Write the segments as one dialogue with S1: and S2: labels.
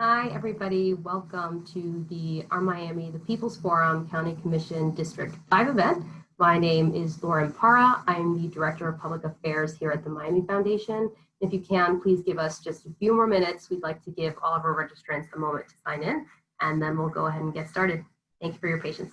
S1: Hi, everybody. Welcome to the Miami, the People's Forum County Commission District 5 event. My name is Lauren Parra. I'm the Director of Public Affairs here at the Miami Foundation. If you can, please give us just a few more minutes. We'd like to give all of our registrants a moment to sign in, and then we'll go ahead and get started. Thank you for your patience.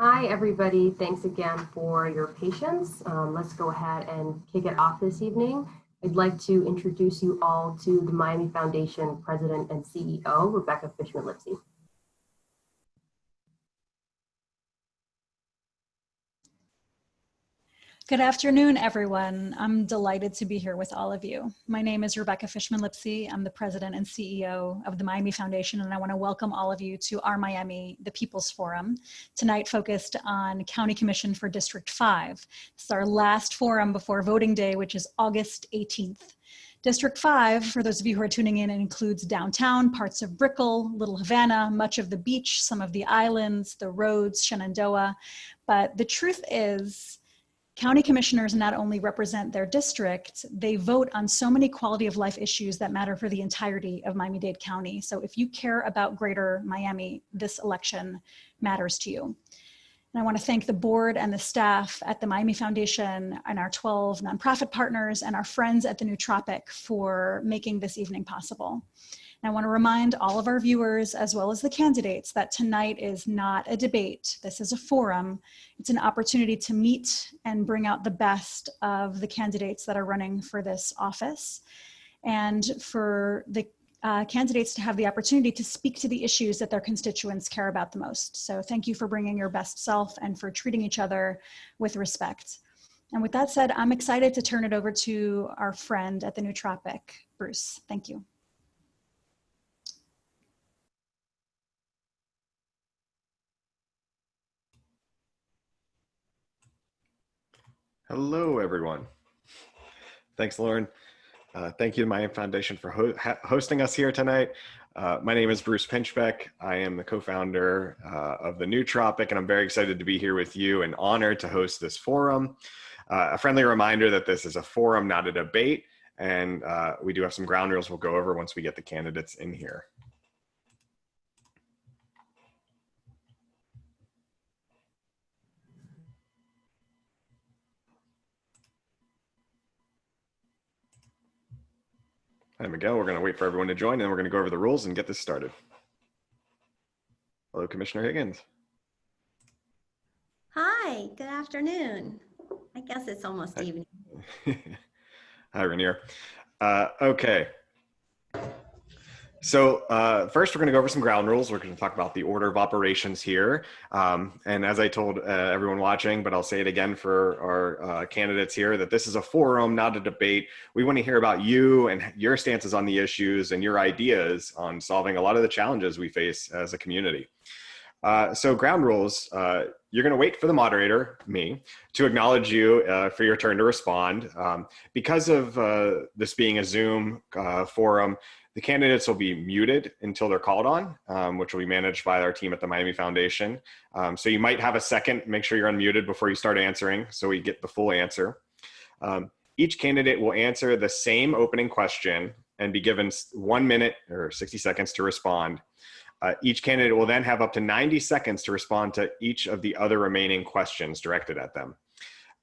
S1: Hi, everybody. Thanks again for your patience. Let's go ahead and kick it off this evening. I'd like to introduce you all to the Miami Foundation President and CEO, Rebecca Fishman-Lipsy.
S2: Good afternoon, everyone. I'm delighted to be here with all of you. My name is Rebecca Fishman-Lipsy. I'm the President and CEO of the Miami Foundation, and I want to welcome all of you to our Miami, the People's Forum, tonight focused on County Commission for District 5. This is our last forum before voting day, which is August 18th. District 5, for those of you who are tuning in, it includes downtown, parts of Brickell, Little Havana, much of the beach, some of the islands, the roads, Shenandoah. But the truth is, county commissioners not only represent their district, they vote on so many quality of life issues that matter for the entirety of Miami-Dade County. So if you care about Greater Miami, this election matters to you. And I want to thank the board and the staff at the Miami Foundation and our 12 nonprofit partners and our friends at the Nootropic for making this evening possible. And I want to remind all of our viewers, as well as the candidates, that tonight is not a debate. This is a forum. It's an opportunity to meet and bring out the best of the candidates that are running for this office, and for the candidates to have the opportunity to speak to the issues that their constituents care about the most. So thank you for bringing your best self and for treating each other with respect. And with that said, I'm excited to turn it over to our friend at the Nootropic, Bruce. Thank you.
S3: Hello, everyone. Thanks, Lauren. Thank you to Miami Foundation for hosting us here tonight. My name is Bruce Pinchbeck. I am the co-founder of the Nootropic, and I'm very excited to be here with you and honored to host this forum. A friendly reminder that this is a forum, not a debate, and we do have some ground rules we'll go over once we get the candidates in here. Hi, Miguel. We're going to wait for everyone to join, and then we're going to go over the rules and get this started. Hello, Commissioner Higgins.
S4: Hi, good afternoon. I guess it's almost evening.
S3: Hi, Renier. Okay. So first, we're going to go over some ground rules. We're going to talk about the order of operations here. And as I told everyone watching, but I'll say it again for our candidates here, that this is a forum, not a debate. We want to hear about you and your stances on the issues and your ideas on solving a lot of the challenges we face as a community. So ground rules, you're going to wait for the moderator, me, to acknowledge you for your turn to respond. Because of this being a Zoom forum, the candidates will be muted until they're called on, which will be managed by our team at the Miami Foundation. So you might have a second, make sure you're unmuted before you start answering so we get the full answer. Each candidate will answer the same opening question and be given 1 minute or 60 seconds to respond. Each candidate will then have up to 90 seconds to respond to each of the other remaining questions directed at them.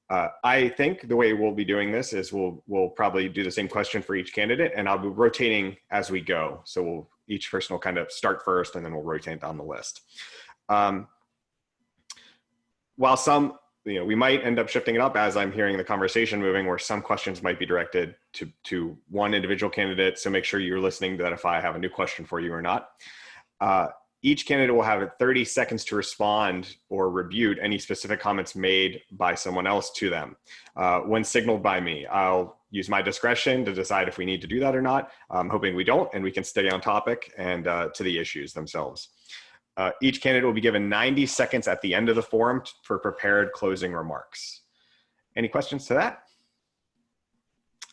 S3: I think the way we'll be doing this is we'll probably do the same question for each candidate, and I'll be rotating as we go. So each person will kind of start first, and then we'll rotate down the list. While some, we might end up shifting it up as I'm hearing the conversation moving, where some questions might be directed to one individual candidate. So make sure you're listening to that if I have a new question for you or not. Each candidate will have 30 seconds to respond or rebut any specific comments made by someone else to them. When signaled by me, I'll use my discretion to decide if we need to do that or not. I'm hoping we don't, and we can stay on topic and to the issues themselves. Each candidate will be given 90 seconds at the end of the forum for prepared closing remarks. Any questions to that?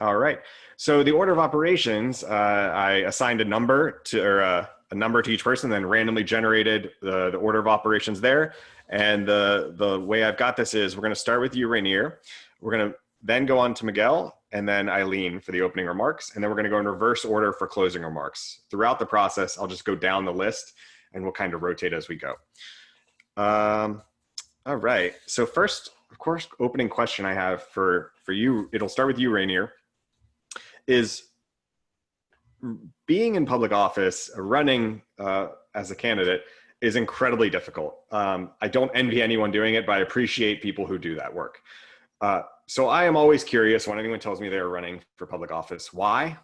S3: All right. So the order of operations, I assigned a number to, a number to each person, then randomly generated the order of operations there. And the way I've got this is we're going to start with you, Renier. We're going to then go on to Miguel and then Eileen for the opening remarks. And then we're going to go in reverse order for closing remarks. Throughout the process, I'll just go down the list and we'll kind of rotate as we go. All right. So first, of course, opening question I have for you, it'll start with you, Renier, is being in public office, running as a candidate is incredibly difficult. I don't envy anyone doing it, but I appreciate people who do that work. So I am always curious when anyone tells me they're running for public office, why?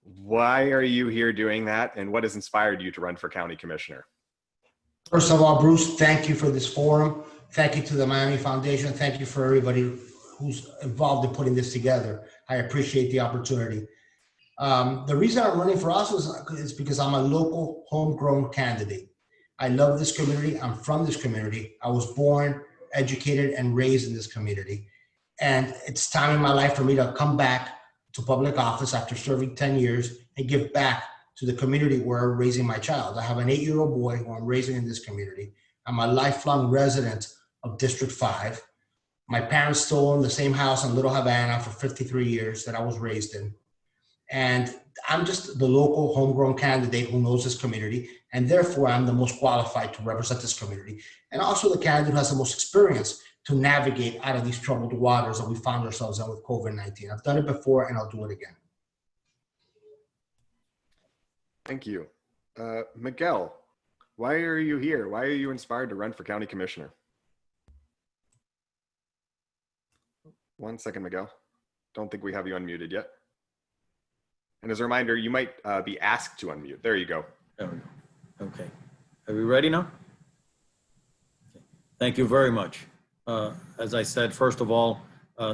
S3: Why are you here doing that? And what has inspired you to run for county commissioner?
S5: First of all, Bruce, thank you for this forum. Thank you to the Miami Foundation. Thank you for everybody who's involved in putting this together. I appreciate the opportunity. The reason I'm running for office is because I'm a local homegrown candidate. I love this community. I'm from this community. I was born, educated, and raised in this community. And it's time in my life for me to come back to public office after serving 10 years and give back to the community where I'm raising my child. I have an 8-year-old boy who I'm raising in this community. I'm a lifelong resident of District 5. My parents still own the same house in Little Havana for 53 years that I was raised in. And I'm just the local homegrown candidate who knows this community, and therefore I'm the most qualified to represent this community. And also the candidate who has the most experience to navigate out of these troubled waters that we found ourselves in with COVID-19. I've done it before and I'll do it again.
S3: Thank you. Miguel, why are you here? Why are you inspired to run for county commissioner? 1 second, Miguel. Don't think we have you unmuted yet. And as a reminder, you might be asked to unmute. There you go.
S6: There we go. Okay. Are we ready now? Okay. Thank you very much. As I said, first of all,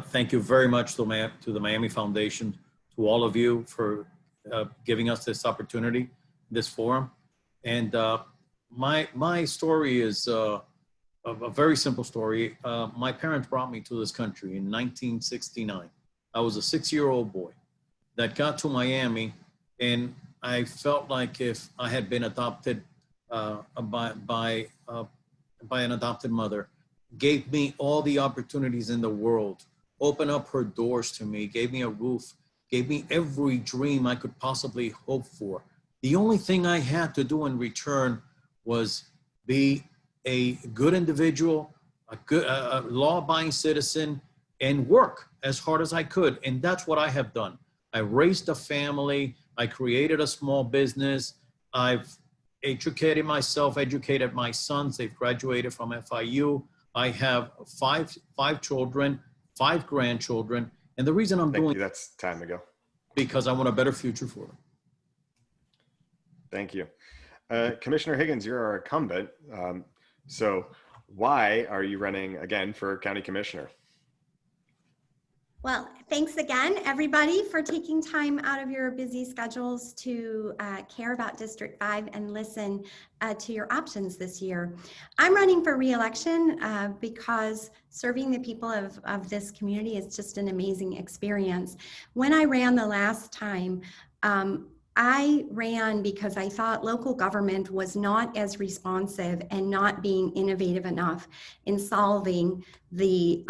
S6: thank you very much to the Miami Foundation, to all of you for giving us this opportunity, this forum. And my story is a very simple story. My parents brought me to this country in 1969. I was a 6-year-old boy that got to Miami, and I felt like if I had been adopted by an adopted mother, gave me all the opportunities in the world, opened up her doors to me, gave me a roof, gave me every dream I could possibly hope for. The only thing I had to do in return was be a good individual, a law-abiding citizen, and work as hard as I could. And that's what I have done. I raised a family. I created a small business. I've educated myself, educated my sons. They've graduated from FIU. I have five children, 5 grandchildren. And the reason I'm
S3: Thank
S6: doing
S3: you. That's time to go.
S6: because I want a better future for them.
S3: Thank you. Commissioner Higgins, you're our incumbent. So why are you running again for county commissioner?
S4: Well, thanks again, everybody, for taking time out of your busy schedules to care about District 5 and listen to your options this year. I'm running for re-election because serving the people of this community is just an amazing experience. When I ran the last time, I ran because I thought local government was not as responsive and not being innovative enough in solving the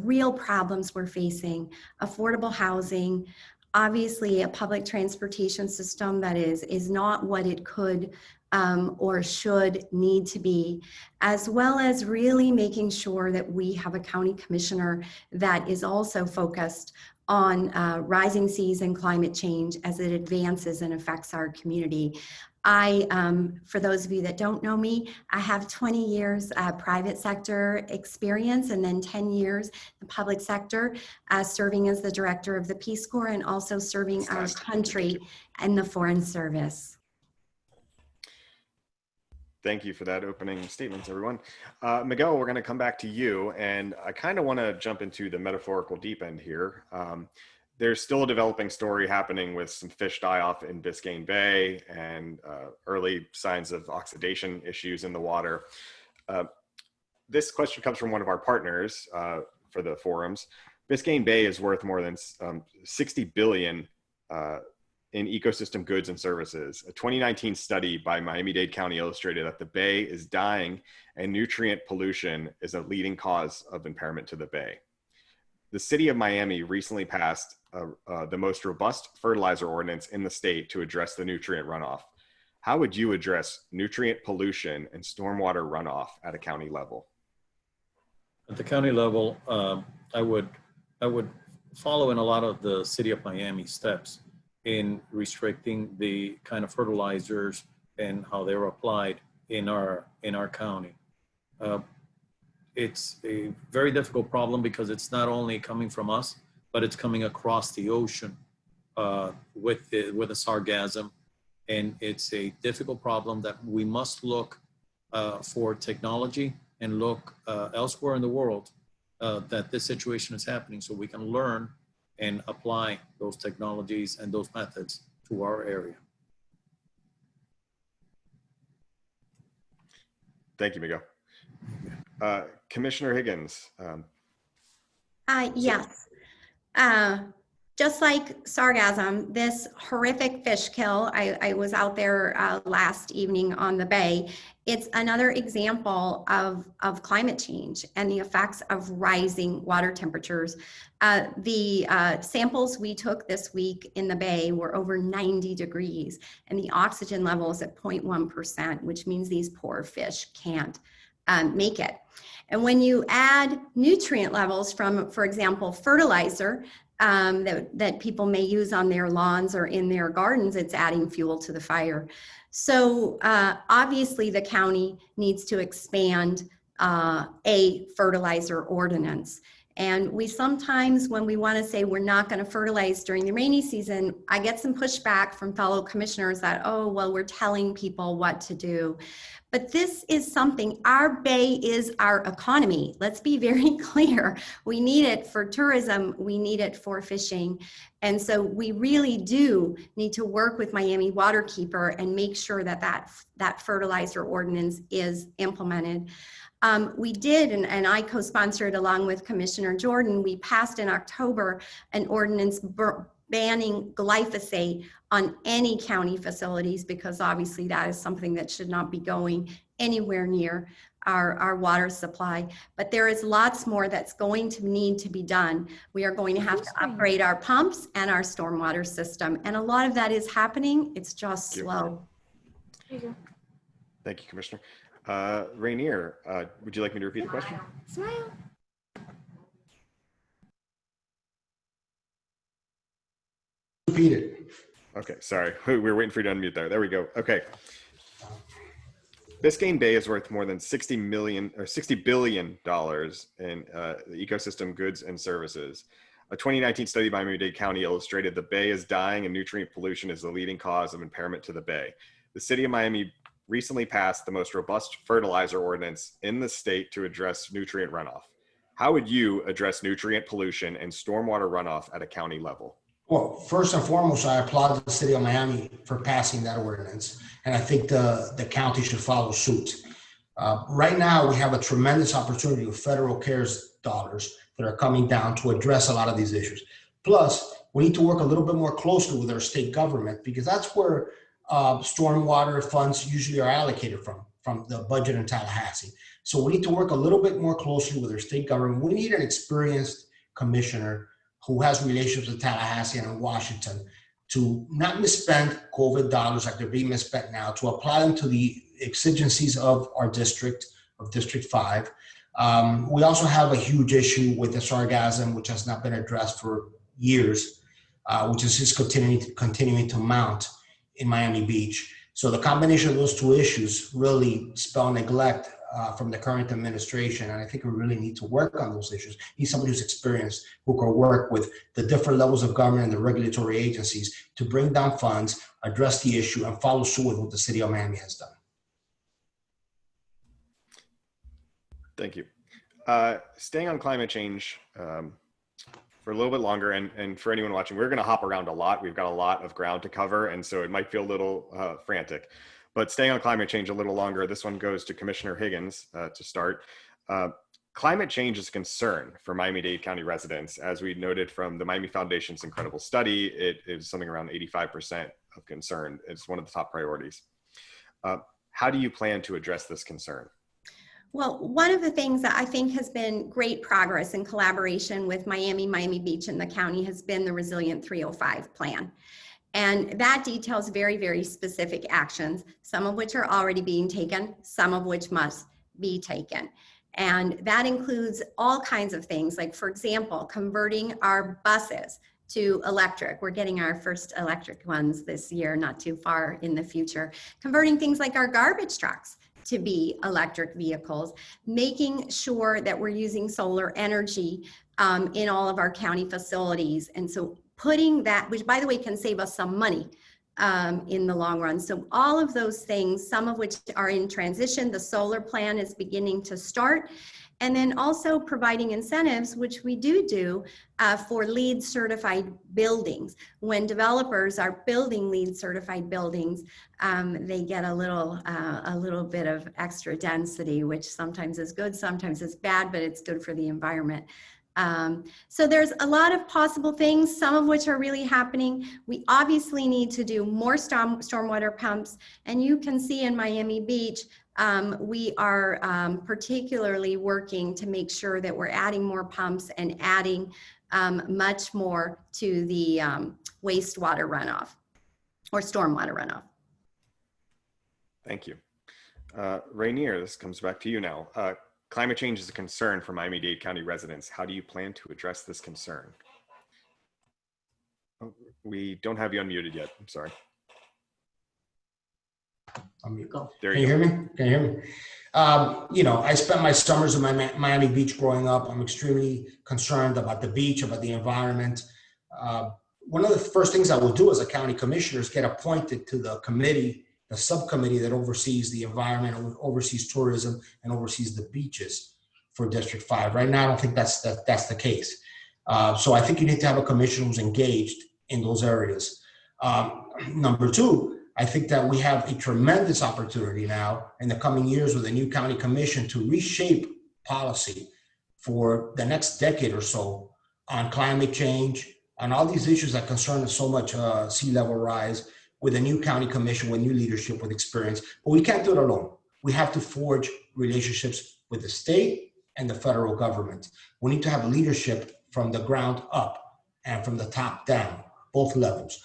S4: real problems we're facing: affordable housing, obviously a public transportation system that is not what it could or should need to be, as well as really making sure that we have a county commissioner that is also focused on rising seas and climate change as it advances and affects our community. For those of you that don't know me, I have 20 years private sector experience and then 10 years the public sector, serving as the director of the Peace Corps and also serving our country in the Foreign Service.
S3: Thank you for that opening statements, everyone. Miguel, we're going to come back to you, and I kind of want to jump into the metaphorical deep end here. There's still a developing story happening with some fish die-off in Biscayne Bay and early signs of oxidation issues in the water. This question comes from one of our partners for the forums. Biscayne Bay is worth more than 60 billion in ecosystem goods and services. A 2019 study by Miami-Dade County illustrated that the bay is dying and nutrient pollution is a leading cause of impairment to the bay. The city of Miami recently passed the most robust fertilizer ordinance in the state to address the nutrient runoff. How would you address nutrient pollution and stormwater runoff at a county level?
S6: At the county level, I would follow in a lot of the city of Miami steps in restricting the kind of fertilizers and how they're applied in our county. It's a very difficult problem because it's not only coming from us, but it's coming across the ocean with the sargassum. And it's a difficult problem that we must look for technology and look elsewhere in the world that this situation is happening so we can learn and apply those technologies and those methods to our area.
S3: Thank you, Miguel. Commissioner Higgins.
S4: Yes. Just like sargassum, this horrific fish kill, I was out there last evening on the bay. It's another example of climate change and the effects of rising water temperatures. The samples we took this week in the bay were over 90 degrees and the oxygen level is at 0.1%, which means these poor fish can't make it. And when you add nutrient levels from, for example, fertilizer, that people may use on their lawns or in their gardens, it's adding fuel to the fire. So obviously the county needs to expand a fertilizer ordinance. And we sometimes, when we want to say we're not going to fertilize during the rainy season, I get some pushback from fellow commissioners that, oh, well, we're telling people what to do. But this is something, our bay is our economy. Let's be very clear. We need it for tourism. We need it for fishing. And so we really do need to work with Miami Waterkeeper and make sure that that fertilizer ordinance is implemented. We did, and I co-sponsored along with Commissioner Jordan, we passed in October an ordinance banning glyphosate on any county facilities because obviously that is something that should not be going anywhere near our water supply. But there is lots more that's going to need to be done. We are going to have to upgrade our pumps and our stormwater system. And a lot of that is happening. It's just slow.
S3: Thank you, Commissioner. Renier, would you like me to repeat the question?
S1: Smile.
S5: repeat it.
S3: Okay, sorry. We were waiting for you to unmute there. There we go. Okay. Biscayne Bay is worth more than $60 billion in ecosystem goods and services. A 2019 study by Miami-Dade County illustrated the bay is dying and nutrient pollution is the leading cause of impairment to the bay. The city of Miami recently passed the most robust fertilizer ordinance in the state to address nutrient runoff. How would you address nutrient pollution and stormwater runoff at a county level?
S5: Well, first and foremost, I applaud the city of Miami for passing that ordinance, and I think the county should follow suit. Right now, we have a tremendous opportunity with federal CARES dollars that are coming down to address a lot of these issues. Plus, we need to work a little bit more closely with our state government, because that's where stormwater funds usually are allocated from the budget in Tallahassee. So we need to work a little bit more closely with our state government. We need an experienced commissioner who has relations with Tallahassee and Washington to not misspend COVID dollars like they're being misspent now, to apply them to the exigencies of our district, of District 5. We also have a huge issue with the sargassum, which has not been addressed for years, which is just continuing to mount in Miami Beach. So the combination of those two issues really spell neglect from the current administration. And I think we really need to work on those issues. Need somebody who's experienced, who can work with the different levels of government and the regulatory agencies to bring down funds, address the issue, and follow suit with what the city of Miami has done.
S3: Thank you. Staying on climate change for a little bit longer, and for anyone watching, we're going to hop around a lot. We've got a lot of ground to cover, and so it might feel a little frantic. But staying on climate change a little longer, this one goes to Commissioner Higgins to start. Climate change is a concern for Miami-Dade County residents. As we noted from the Miami Foundation's incredible study, it is something around 85% of concern. It's one of the top priorities. How do you plan to address this concern?
S4: Well, one of the things that I think has been great progress in collaboration with Miami Beach, and the county has been the Resilient 305 plan. And that details very, very specific actions, some of which are already being taken, some of which must be taken. And that includes all kinds of things, like, for example, converting our buses to electric. We're getting our first electric ones this year, not too far in the future. Converting things like our garbage trucks to be electric vehicles, making sure that we're using solar energy in all of our county facilities. And so putting that, which by the way can save us some money in the long run. So all of those things, some of which are in transition, the solar plan is beginning to start. And then also providing incentives, which we do for LEED certified buildings. When developers are building LEED certified buildings, they get a little bit of extra density, which sometimes is good, sometimes is bad, but it's good for the environment. So there's a lot of possible things, some of which are really happening. We obviously need to do more stormwater pumps, and you can see in Miami Beach, we are particularly working to make sure that we're adding more pumps and adding much more to the wastewater runoff or stormwater runoff.
S3: Thank you. Renier, this comes back to you now. Climate change is a concern for Miami-Dade County residents. How do you plan to address this concern? Oh, we don't have you unmuted yet. I'm sorry. There
S5: Can you hear me? Can you hear me? You know, I spent my summers in Miami Beach growing up. I'm extremely concerned about the beach, about the environment. One of the first things I will do as a county commissioner is get appointed to the committee, the subcommittee that oversees the environment, oversees tourism, and oversees the beaches for District 5. Right now, I don't think that's the case. So I think you need to have a commissioner who's engaged in those areas. Number two, I think that we have a tremendous opportunity now in the coming years with a new county commission to reshape policy for the next decade or so on climate change, on all these issues that concern us so much, sea level rise, with a new county commission, with new leadership, with experience. But we can't do it alone. We have to forge relationships with the state and the federal government. We need to have leadership from the ground up and from the top down, both levels.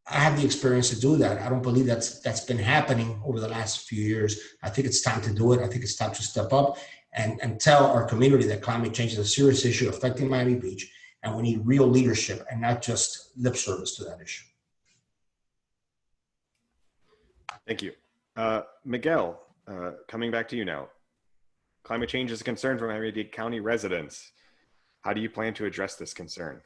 S5: I have the experience to do that. I don't believe that's been happening over the last few years. I think it's time to do it. I think it's time to step up and tell our community that climate change is a serious issue affecting Miami Beach, And we need real leadership and not just lip service to that issue.
S3: Thank you. Miguel, coming back to you now. Climate change is a concern for Miami-Dade County residents. How do you plan to address this concern?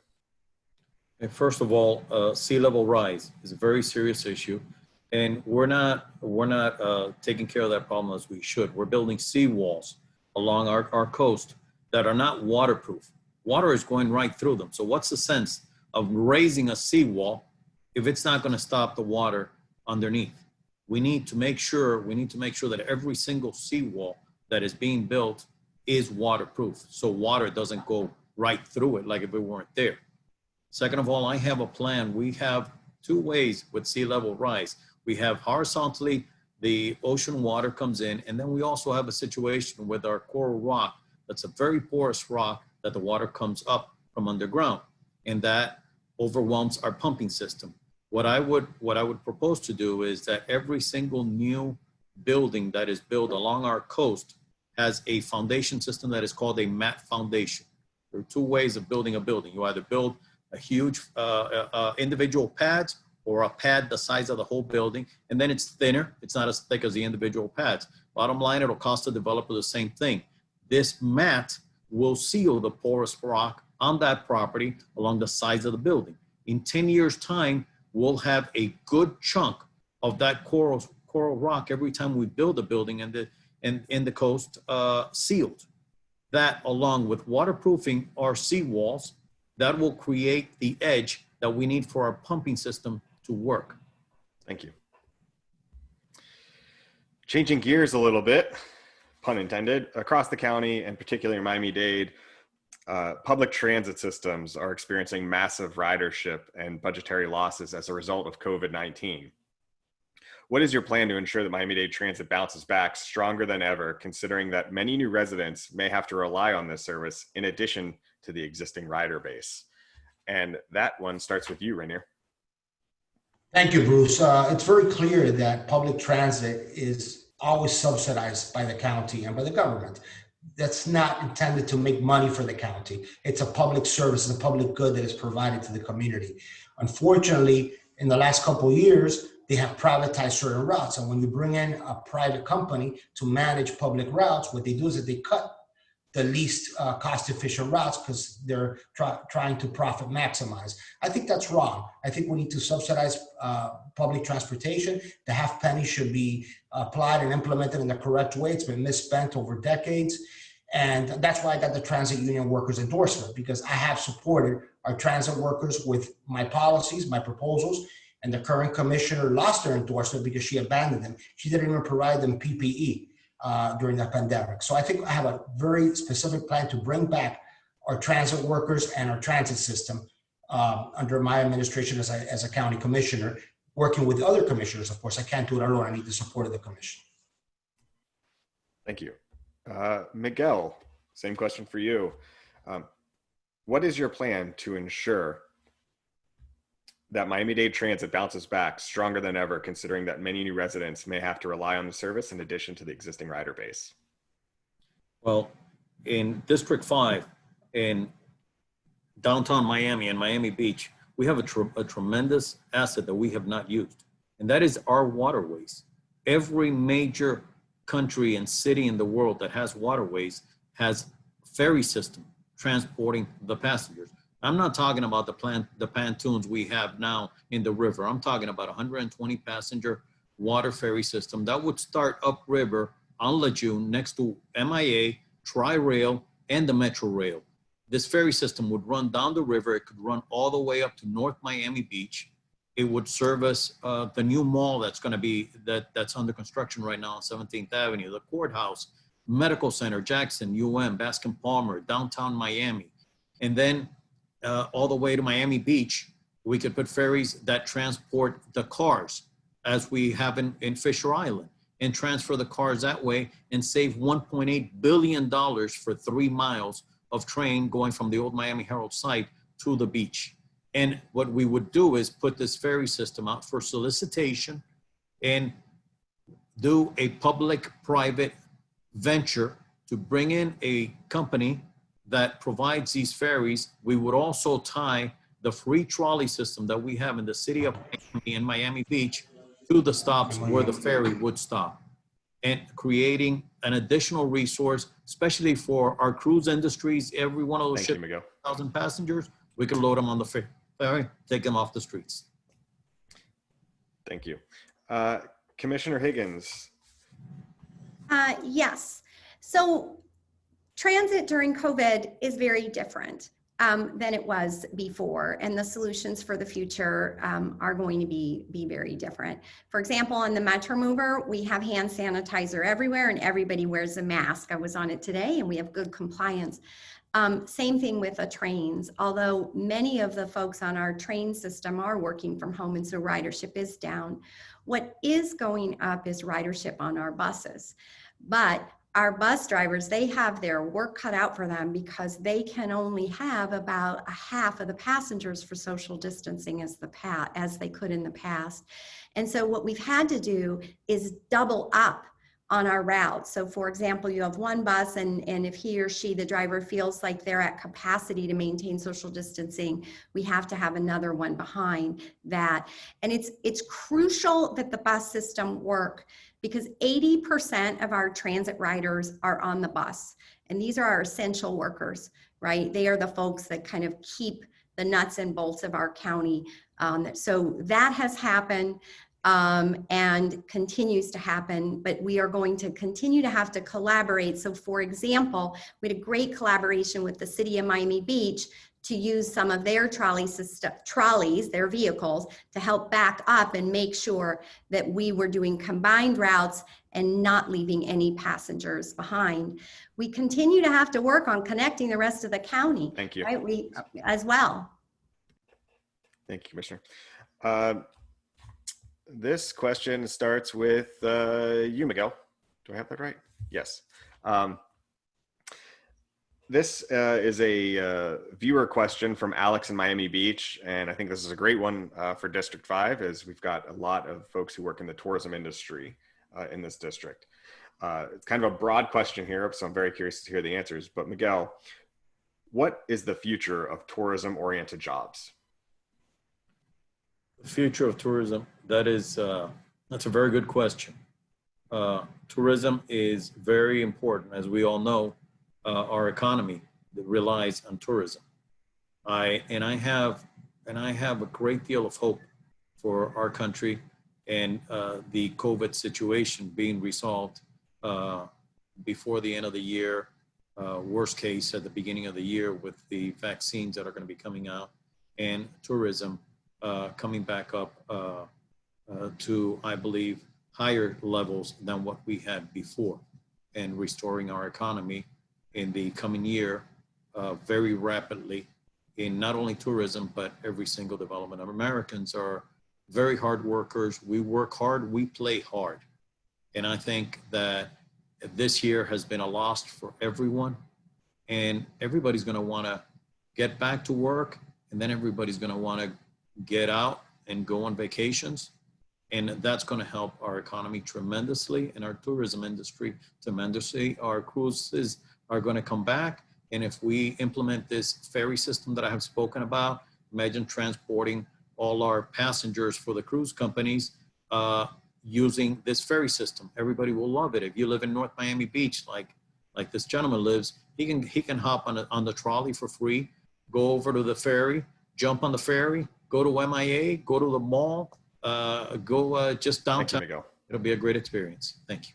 S6: And first of all, sea level rise is a very serious issue, and we're not taking care of that problem as we should. We're building seawalls along our coast that are not waterproof. Water is going right through them. So what's the sense of raising a seawall if it's not going to stop the water underneath? We need to make sure that every single seawall that is being built is waterproof, so water doesn't go right through it like if it weren't there. Second of all, I have a plan. We have two ways with sea level rise. We have horizontally, the ocean water comes in, and then we also have a situation with our coral rock. That's a very porous rock that the water comes up from underground, and that overwhelms our pumping system. What I would propose to do is that every single new building that is built along our coast has a foundation system that is called a mat foundation. There are two ways of building a building. You either build a huge individual pads or a pad the size of the whole building, and then it's thinner. It's not as thick as the individual pads. Bottom line, it'll cost the developer the same thing. This mat will seal the porous rock on that property along the sides of the building. In 10 years' time, we'll have a good chunk of that coral rock every time we build a building in the coast sealed. That, along with waterproofing our seawalls, that will create the edge that we need for our pumping system to work.
S3: Thank you. Changing gears a little bit, pun intended, across the county and particularly in Miami-Dade, public transit systems are experiencing massive ridership and budgetary losses as a result of COVID-19. What is your plan to ensure that Miami-Dade transit bounces back stronger than ever, considering that many new residents may have to rely on this service in addition to the existing rider base? And that one starts with you, Renier.
S5: Thank you, Bruce. It's very clear that public transit is always subsidized by the county and by the government. That's not intended to make money for the county. It's a public service, it's a public good that is provided to the community. Unfortunately, in the last couple of years, they have privatized certain routes. And when you bring in a private company to manage public routes, what they do is that they cut the least cost-efficient routes because they're trying to profit maximize. I think that's wrong. I think we need to subsidize public transportation. The half penny should be applied and implemented in the correct way. It's been misspent over decades. And that's why I got the transit union workers endorsement, because I have supported our transit workers with my policies, my proposals, and the current commissioner lost her endorsement because she abandoned them. She didn't even provide them PPE during the pandemic. So I think I have a very specific plan to bring back our transit workers and our transit system under my administration as a county commissioner, working with other commissioners. Of course, I can't do it alone. I need the support of the commission.
S3: Thank you. Miguel, same question for you. What is your plan to ensure that Miami-Dade transit bounces back stronger than ever, considering that many new residents may have to rely on the service in addition to the existing rider base?
S6: Well, in District 5, in downtown Miami and Miami Beach, we have a tremendous asset that we have not used, and that is our waterways. Every major country and city in the world that has waterways has ferry system transporting the passengers. I'm not talking about the pontoons we have now in the river. I'm talking about 120 passenger water ferry system that would start upriver on Lejeune next to MIA, Tri-Rail, and the Metro Rail. This ferry system would run down the river. It could run all the way up to North Miami Beach. It would service the new mall that's going to be, that's under construction right now on 17th Avenue, the courthouse, medical center, Jackson, UM, Baskin Palmer, downtown Miami. And then all the way to Miami Beach, we could put ferries that transport the cars as we have in Fisher Island, and transfer the cars that way and save $1.8 billion for 3 miles of train going from the old Miami Herald site to the beach. And what we would do is put this ferry system out for solicitation and do a public-private venture to bring in a company that provides these ferries, we would also tie the free trolley system that we have in the city of Miami and Miami Beach to the stops where the ferry would stop, and creating an additional resource, especially for our cruise industries. Every one of those
S3: Thank you,
S6: ships,
S3: Miguel.
S6: 1,000 passengers, we can load them on the ferry, take them off the streets.
S3: Thank you. Commissioner Higgins.
S4: Yes. So transit during COVID is very different than it was before, and the solutions for the future are going to be very different. For example, on the Metro Mover, we have hand sanitizer everywhere and everybody wears a mask. I was on it today and we have good compliance. Same thing with the trains, although many of the folks on our train system are working from home and so ridership is down. What is going up is ridership on our buses. But our bus drivers, they have their work cut out for them because they can only have about a half of the passengers for social distancing as they could in the past. And so what we've had to do is double up on our routes. So for example, you have one bus and if he or she, the driver, feels like they're at capacity to maintain social distancing, we have to have another one behind that. And it's crucial that the bus system work because 80% of our transit riders are on the bus. And these are our essential workers, right? They are the folks that kind of keep the nuts and bolts of our county. So that has happened. And continues to happen, but we are going to continue to have to collaborate. So for example, we had a great collaboration with the city of Miami Beach to use some of their trolleys, their vehicles, to help back up and make sure that we were doing combined routes and not leaving any passengers behind. We continue to have to work on connecting the rest of the county.
S3: Thank you.
S4: Right? We as well.
S3: Thank you, Commissioner. This question starts with you, Miguel. Do I have that right? Yes. This is a viewer question from Alex in Miami Beach, and I think this is a great one for District 5, as we've got a lot of folks who work in the tourism industry in this district. It's kind of a broad question here, so I'm very curious to hear the answers. But Miguel, what is the future of tourism-oriented jobs?
S6: The future of tourism, that's a very good question. Tourism is very important. As we all know, our economy relies on tourism. I have a great deal of hope for our country and the COVID situation being resolved before the end of the year, worst case at the beginning of the year with the vaccines that are going to be coming out, and tourism coming back up to, I believe, higher levels than what we had before, and restoring our economy in the coming year very rapidly in not only tourism, but every single development. Americans are very hard workers. We work hard, we play hard. And I think that this year has been a loss for everyone, and everybody's gonna wanna get back to work, and then everybody's gonna wanna get out and go on vacations. And that's going to help our economy tremendously and our tourism industry tremendously. Our cruises are going to come back. And if we implement this ferry system that I have spoken about, imagine transporting all our passengers for the cruise companies using this ferry system. Everybody will love it. If you live in North Miami Beach, like this gentleman lives, he can hop on the trolley for free, go over to the ferry, jump on the ferry, go to MIA, go to the mall, go just downtown.
S3: Thank you, Miguel.
S6: It'll be a great experience. Thank you.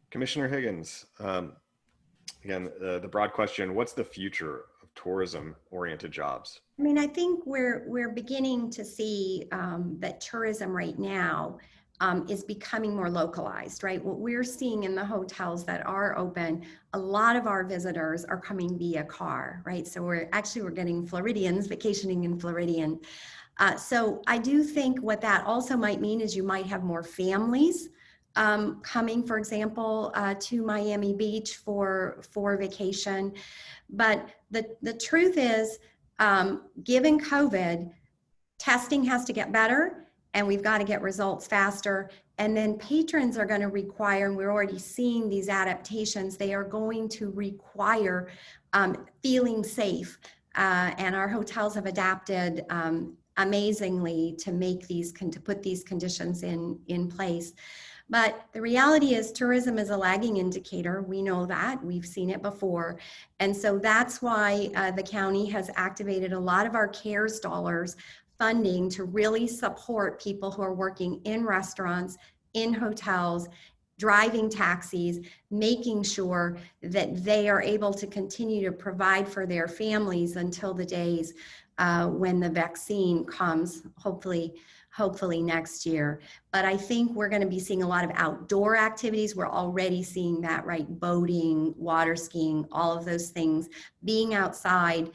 S3: Commissioner Higgins, again, the broad question, what's the future of tourism-oriented jobs?
S4: I mean, I think we're beginning to see that tourism right now is becoming more localized, right? What we're seeing in the hotels that are open, a lot of our visitors are coming via car, right? So we're getting Floridians vacationing in Floridian. So I do think what that also might mean is you might have more families coming, for example, to Miami Beach for vacation. But the truth is, given COVID, testing has to get better, and we've got to get results faster. And then patrons are going to require, and we're already seeing these adaptations, they are going to require feeling safe. And our hotels have adapted amazingly to make these, to put these conditions in place. But the reality is tourism is a lagging indicator. We know that, we've seen it before. And so that's why the county has activated a lot of our CARES dollars funding to really support people who are working in restaurants, in hotels, driving taxis, making sure that they are able to continue to provide for their families until the days when the vaccine comes, hopefully next year. But I think we're going to be seeing a lot of outdoor activities. We're already seeing that, right? Boating, water skiing, all of those things, being outside.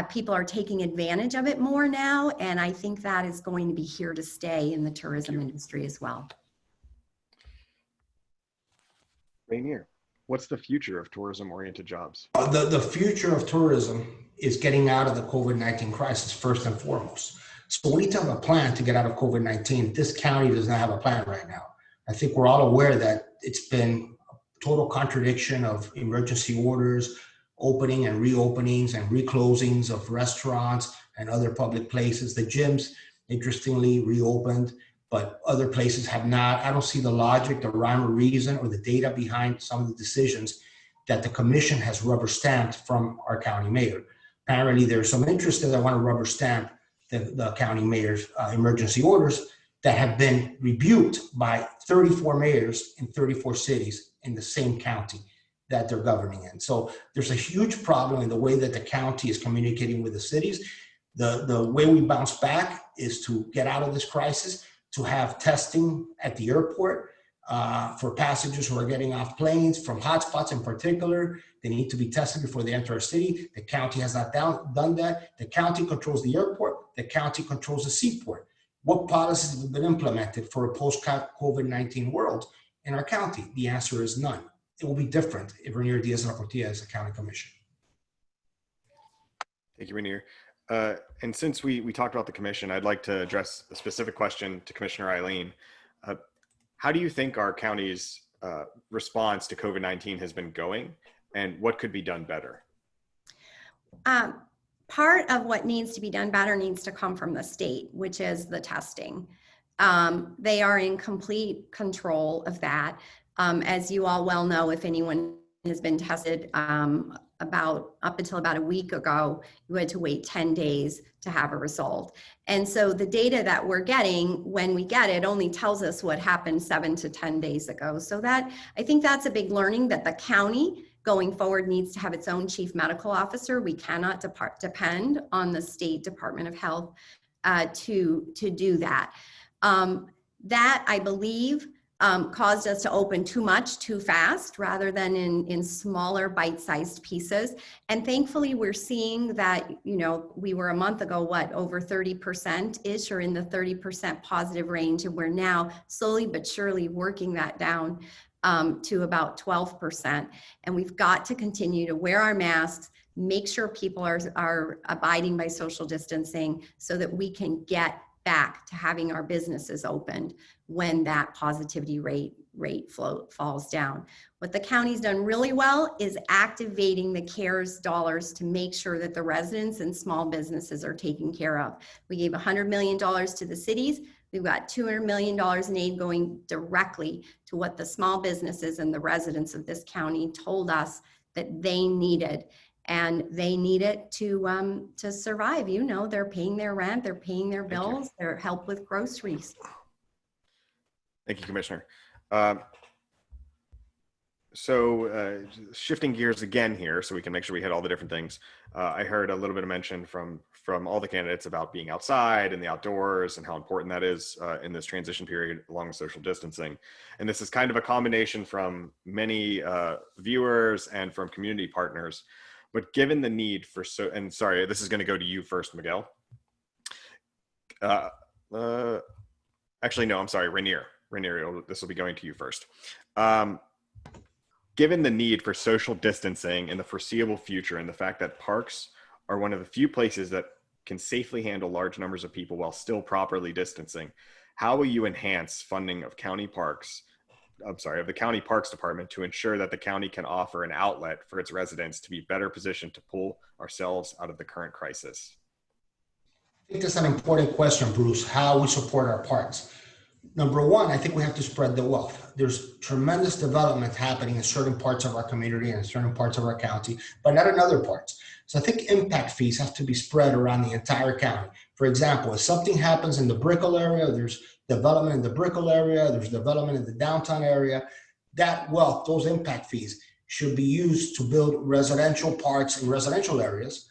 S4: People are taking advantage of it more now, and I think that is going to be here to stay in the tourism industry as well.
S3: Renier, what's the future of tourism-oriented jobs?
S5: The future of tourism is getting out of the COVID-19 crisis first and foremost. So we need to have a plan to get out of COVID-19. This county does not have a plan right now. I think we're all aware that it's been a total contradiction of emergency orders, opening and reopenings and reclosings of restaurants and other public places. The gyms, interestingly, reopened, but other places have not. I don't see the logic, the rhyme or reason, or the data behind some of the decisions that the commission has rubber stamped from our county mayor. Apparently, there's some interest that want to rubber stamp the county mayor's emergency orders that have been rebuked by 34 mayors in 34 cities in the same county that they're governing in. So there's a huge problem in the way that the county is communicating with the cities. The way we bounce back is to get out of this crisis, to have testing at the airport for passengers who are getting off planes from hotspots in particular. They need to be tested before they enter our city. The county has not done that. The county controls the airport. The county controls the seaport. What policies have been implemented for a post-COVID-19 world in our county? The answer is none. It will be different if Renier Diaz and Portilla is a county commission.
S3: Thank you, Renier. And since we talked about the commission, I'd like to address a specific question to Commissioner Eileen. How do you think our county's response to COVID-19 has been going, and what could be done better?
S4: Part of what needs to be done better needs to come from the state, which is the testing. They are in complete control of that. As you all well know, if anyone has been tested up until about a week ago, you had to wait 10 days to have a result. And so the data that we're getting, when we get it, only tells us what happened 7 to 10 days ago. So that, I think that's a big learning, that the county going forward needs to have its own chief medical officer. We cannot depend on the State Department of Health to do that. That, I believe, caused us to open too much too fast rather than in smaller bite-sized pieces. And thankfully we're seeing that, you know, we were a month ago, what, over 30%-ish, or in the 30% positive range, and we're now slowly but surely working that down to about 12%. And we've got to continue to wear our masks, make sure people are abiding by social distancing so that we can get back to having our businesses opened when that positivity rate falls down. What the county's done really well is activating the CARES dollars to make sure that the residents and small businesses are taken care of. We gave $100 million to the cities. We've got $200 million in aid going directly to what the small businesses and the residents of this county told us that they needed. And they need it to survive. You know, they're paying their rent, they're paying their bills, they're help with groceries.
S3: Thank you, Commissioner. So shifting gears again here, so we can make sure we hit all the different things. I heard a little bit of mention from all the candidates about being outside and the outdoors and how important that is in this transition period along with social distancing. And this is kind of a combination from many viewers and from community partners. But given the need for and sorry, this is going to go to you first, Miguel. Actually, no, I'm sorry, Renier. Renier, this will be going to you first. Given the need for social distancing in the foreseeable future and the fact that parks are one of the few places that can safely handle large numbers of people while still properly distancing, how will you enhance funding of county parks, of the county parks department to ensure that the county can offer an outlet for its residents to be better positioned to pull ourselves out of the current crisis?
S5: I think that's an important question, Bruce, how we support our parks. Number one, I think we have to spread the wealth. There's tremendous development happening in certain parts of our community and in certain parts of our county, but not in other parts. So I think impact fees have to be spread around the entire county. For example, if something happens in the Brickell area, there's development in the Brickell area, there's development in the downtown area, that wealth, those impact fees should be used to build residential parks in residential areas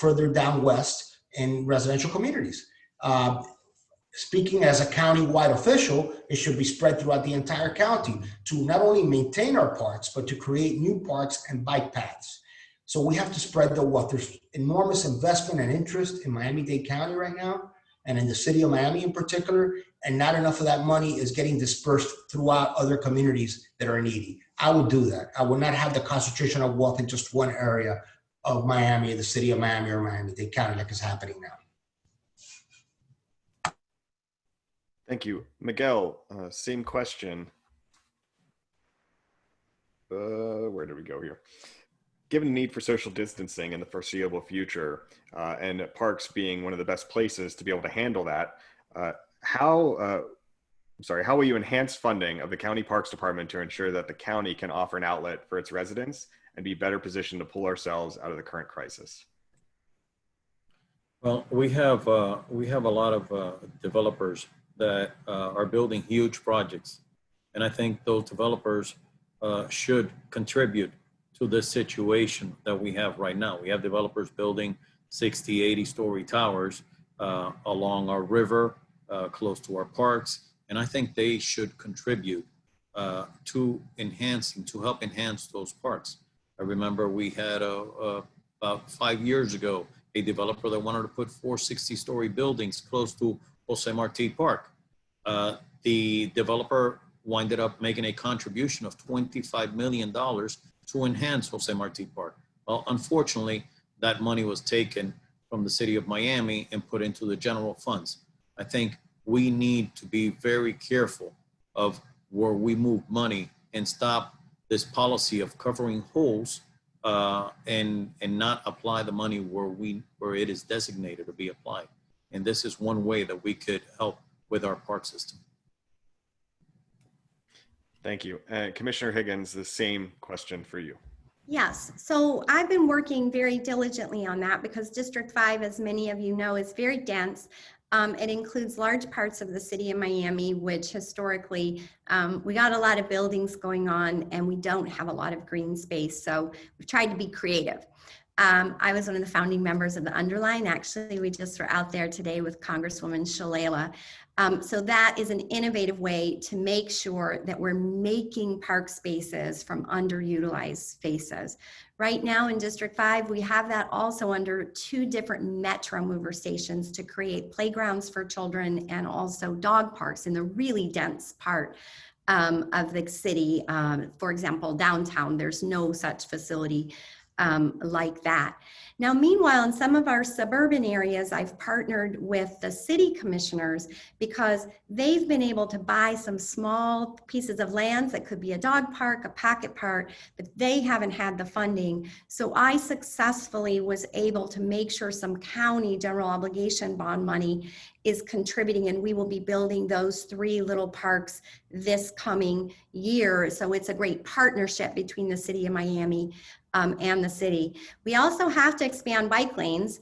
S5: further down west in residential communities. Speaking as a county-wide official, it should be spread throughout the entire county to not only maintain our parks, but to create new parks and bike paths. So we have to spread the wealth. There's enormous investment and interest in Miami-Dade County right now, and in the city of Miami in particular, and not enough of that money is getting dispersed throughout other communities that are needy. I would do that. I would not have the concentration of wealth in just one area of Miami, the city of Miami or Miami-Dade County like is happening now.
S3: Thank you. Miguel, same question. Where did we go here? Given the need for social distancing in the foreseeable future, and parks being one of the best places to be able to handle that, how will you enhance funding of the county parks department to ensure that the county can offer an outlet for its residents and be better positioned to pull ourselves out of the current crisis?
S6: Well, we have a lot of developers that are building huge projects. And I think those developers should contribute to this situation that we have right now. We have developers building 60, 80-story towers along our river, close to our parks. And I think they should contribute to help enhance those parks. I remember we had about 5 years ago, a developer that wanted to put 4 60-story buildings close to Jose Marti Park. The developer winded up making a contribution of $25 million to enhance Jose Marti Park. Well, unfortunately, that money was taken from the city of Miami and put into the general funds. I think we need to be very careful of where we move money and stop this policy of covering holes and not apply the money where it is designated to be applied. And this is one way that we could help with our park system.
S3: Thank you. Commissioner Higgins, the same question for you.
S4: Yes, so I've been working very diligently on that because District 5, as many of you know, is very dense. It includes large parts of the city of Miami, which historically, we got a lot of buildings going on and we don't have a lot of green space. So we've tried to be creative. I was one of the founding members of the Underline. Actually, we just were out there today with Congresswoman Shalala. So that is an innovative way to make sure that we're making park spaces from underutilized spaces. Right now in District 5, we have that also under 2 different Metro Mover stations to create playgrounds for children and also dog parks in the really dense part of the city. For example, downtown, there's no such facility like that. Now, meanwhile, in some of our suburban areas, I've partnered with the city commissioners because they've been able to buy some small pieces of land that could be a dog park, a pocket park, but they haven't had the funding. So I successfully was able to make sure some county general obligation bond money is contributing, and we will be building those 3 little parks this coming year. So it's a great partnership between the city of Miami and the city. We also have to expand bike lanes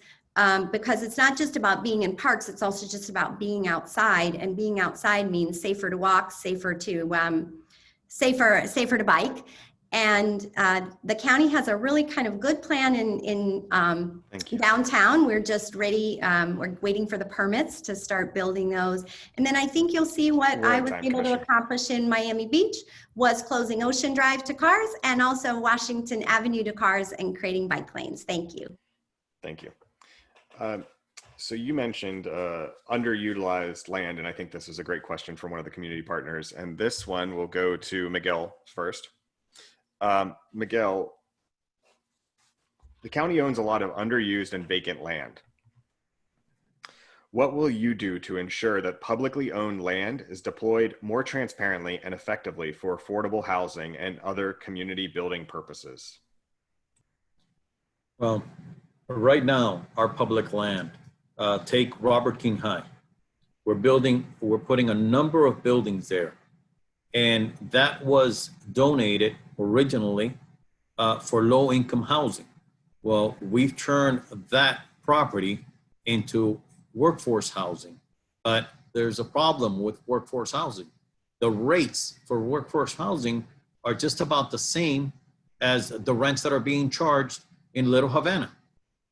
S4: because it's not just about being in parks, it's also just about being outside, and being outside means safer to walk, safer to bike. And the county has a really kind of good plan in downtown. We're just ready. We're waiting for the permits to start building those. And then I think you'll see what I was able to accomplish in Miami Beach was closing Ocean Drive to cars and also Washington Avenue to cars and creating bike lanes. Thank you.
S3: Thank you. So you mentioned underutilized land, and I think this is a great question from one of the community partners. And this one will go to Miguel first. Miguel, the county owns a lot of underused and vacant land. What will you do to ensure that publicly owned land is deployed more transparently and effectively for affordable housing and other community building purposes?
S6: Well, right now, our public land, take Robert King High. We're putting a number of buildings there. And that was donated originally for low-income housing. Well, we've turned that property into workforce housing, but there's a problem with workforce housing. The rates for workforce housing are just about the same as the rents that are being charged in Little Havana.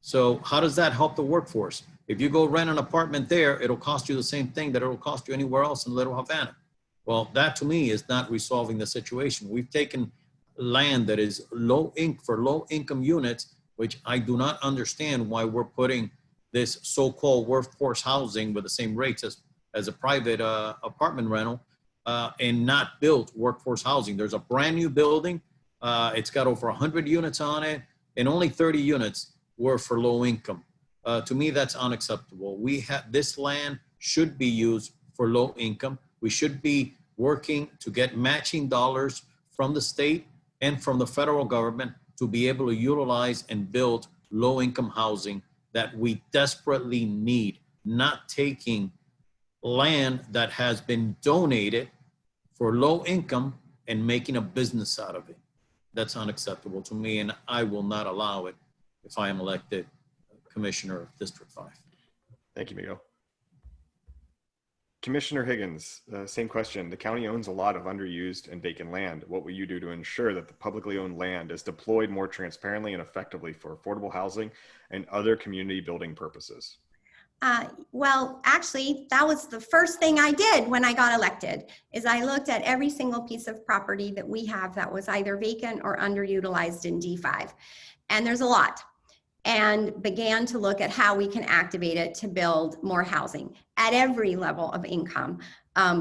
S6: So how does that help the workforce? If you go rent an apartment there, it'll cost you the same thing that it'll cost you anywhere else in Little Havana. Well, that to me is not resolving the situation. We've taken land that is for low income units, which I do not understand why we're putting this so-called workforce housing with the same rates as a private apartment rental and not built workforce housing. There's a brand new building. It's got over 100 units on it, and only 30 units were for low income. To me, that's unacceptable. This land should be used for low income. We should be working to get matching dollars from the state and from the federal government to be able to utilize and build low income housing that we desperately need, not taking land that has been donated for low income and making a business out of it. That's unacceptable to me, and I will not allow it if I am elected Commissioner of District 5.
S3: Thank you, Miguel. Commissioner Higgins, same question. The county owns a lot of underused and vacant land. What will you do to ensure that the publicly owned land is deployed more transparently and effectively for affordable housing and other community building purposes?
S4: Well, actually, that was the first thing I did when I got elected, is I looked at every single piece of property that we have that was either vacant or underutilized in D5. And there's a lot. And began to look at how we can activate it to build more housing at every level of income.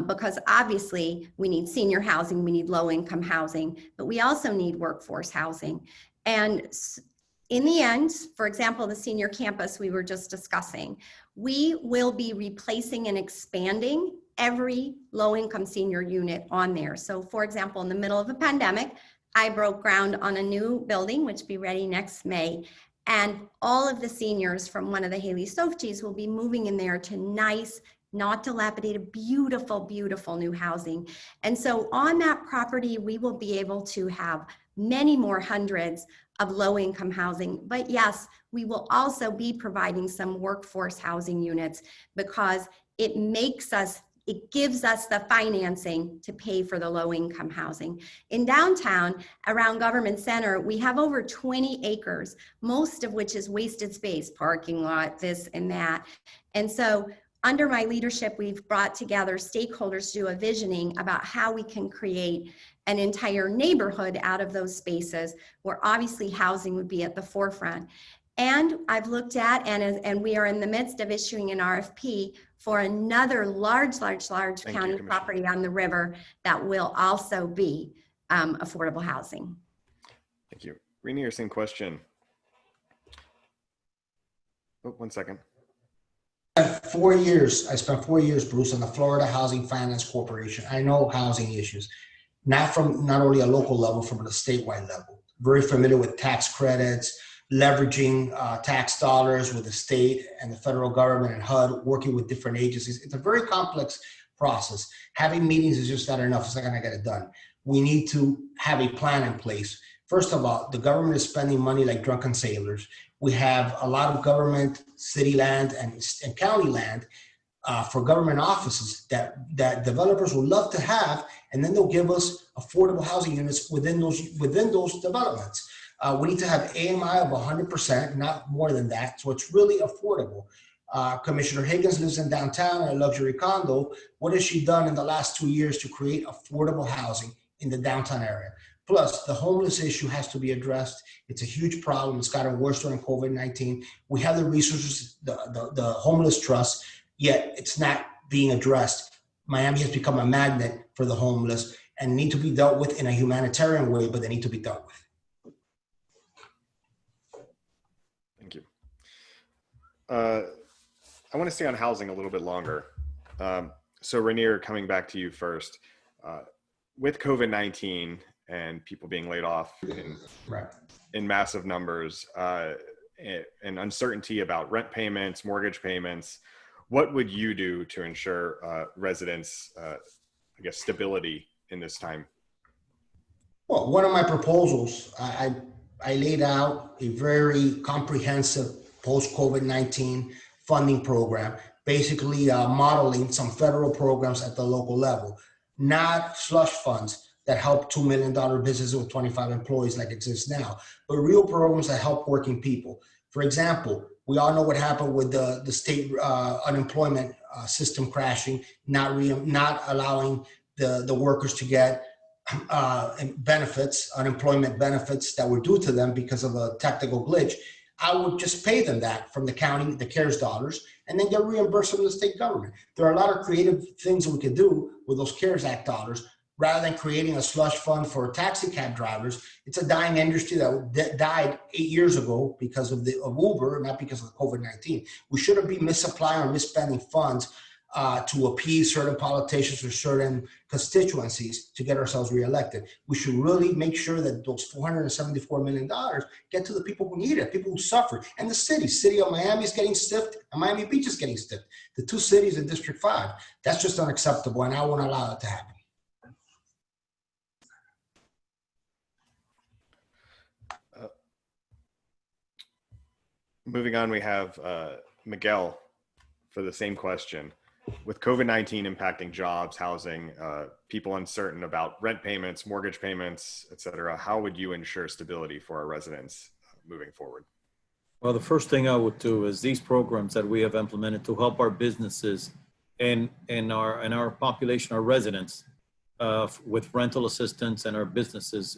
S4: Because obviously we need senior housing, we need low income housing, but we also need workforce housing. And in the end, for example, the senior campus we were just discussing, we will be replacing and expanding every low income senior unit on there. So for example, in the middle of a pandemic, I broke ground on a new building, which will be ready next May. And all of the seniors from one of the Haley Softies will be moving in there to nice, not dilapidated, beautiful, beautiful new housing. And so on that property, we will be able to have many more hundreds of low income housing. But yes, we will also be providing some workforce housing units because it gives us the financing to pay for the low income housing. In downtown, around Government Center, we have over 20 acres, most of which is wasted space, parking lot, this and that. And so under my leadership, we've brought together stakeholders to do a visioning about how we can create an entire neighborhood out of those spaces where obviously housing would be at the forefront. And I've looked at, and we are in the midst of issuing an RFP for another large county property on the river that will also be affordable housing.
S3: Thank you. Renier, same question. Oh, 1 second.
S5: I spent 4 years, Bruce, on the Florida Housing Finance Corporation. I know housing issues, not only a local level, from a statewide level. Very familiar with tax credits, leveraging tax dollars with the state and the federal government and HUD, working with different agencies. It's a very complex process. Having meetings is just not enough. It's not going to get it done. We need to have a plan in place. First of all, the government is spending money like drunken sailors. We have a lot of government, city land and county land for government offices that developers would love to have, and then they'll give us affordable housing units within those developments. We need to have AMI of 100%, not more than that, so it's really affordable. Commissioner Higgins lives in downtown in a luxury condo. What has she done in the last 2 years to create affordable housing in the downtown area? Plus, the homeless issue has to be addressed. It's a huge problem. It's gotten worse during COVID-19. We have the resources, the homeless trust, yet it's not being addressed. Miami has become a magnet for the homeless and need to be dealt with in a humanitarian way, but they need to be dealt with.
S3: I want to stay on housing a little bit longer. So Renier, coming back to you first, with COVID-19 and people being laid off in massive numbers, and uncertainty about rent payments, mortgage payments, what would you do to ensure residents, I guess, stability in this time?
S5: Well, one of my proposals, I laid out a very comprehensive post-COVID-19 funding program, basically modeling some federal programs at the local level, not slush funds that help $2 million businesses with 25 employees like exists now, but real programs that help working people. For example, we all know what happened with the state unemployment system crashing, not allowing the workers to get benefits, unemployment benefits that were due to them because of a technical glitch. I would just pay them that from the county, the CARES dollars, and then get reimbursed from the state government. There are a lot of creative things we could do with those CARES Act dollars rather than creating a slush fund for taxi cab drivers. It's a dying industry that died 8 years ago because of Uber, not because of COVID-19. We shouldn't be misapplying or misspending funds to appease certain politicians or certain constituencies to get ourselves reelected. We should really make sure that those $474 million get to the people who need it, people who suffer. And the city of Miami is getting stiffed and Miami Beach is getting stiffed. The two cities in District 5, that's just unacceptable, and I won't allow that to happen.
S3: Moving on, we have Miguel for the same question. With COVID-19 impacting jobs, housing, people uncertain about rent payments, mortgage payments, et cetera, how would you ensure stability for our residents moving forward?
S6: Well, the first thing I would do is these programs that we have implemented to help our businesses and our population, our residents, with rental assistance and our businesses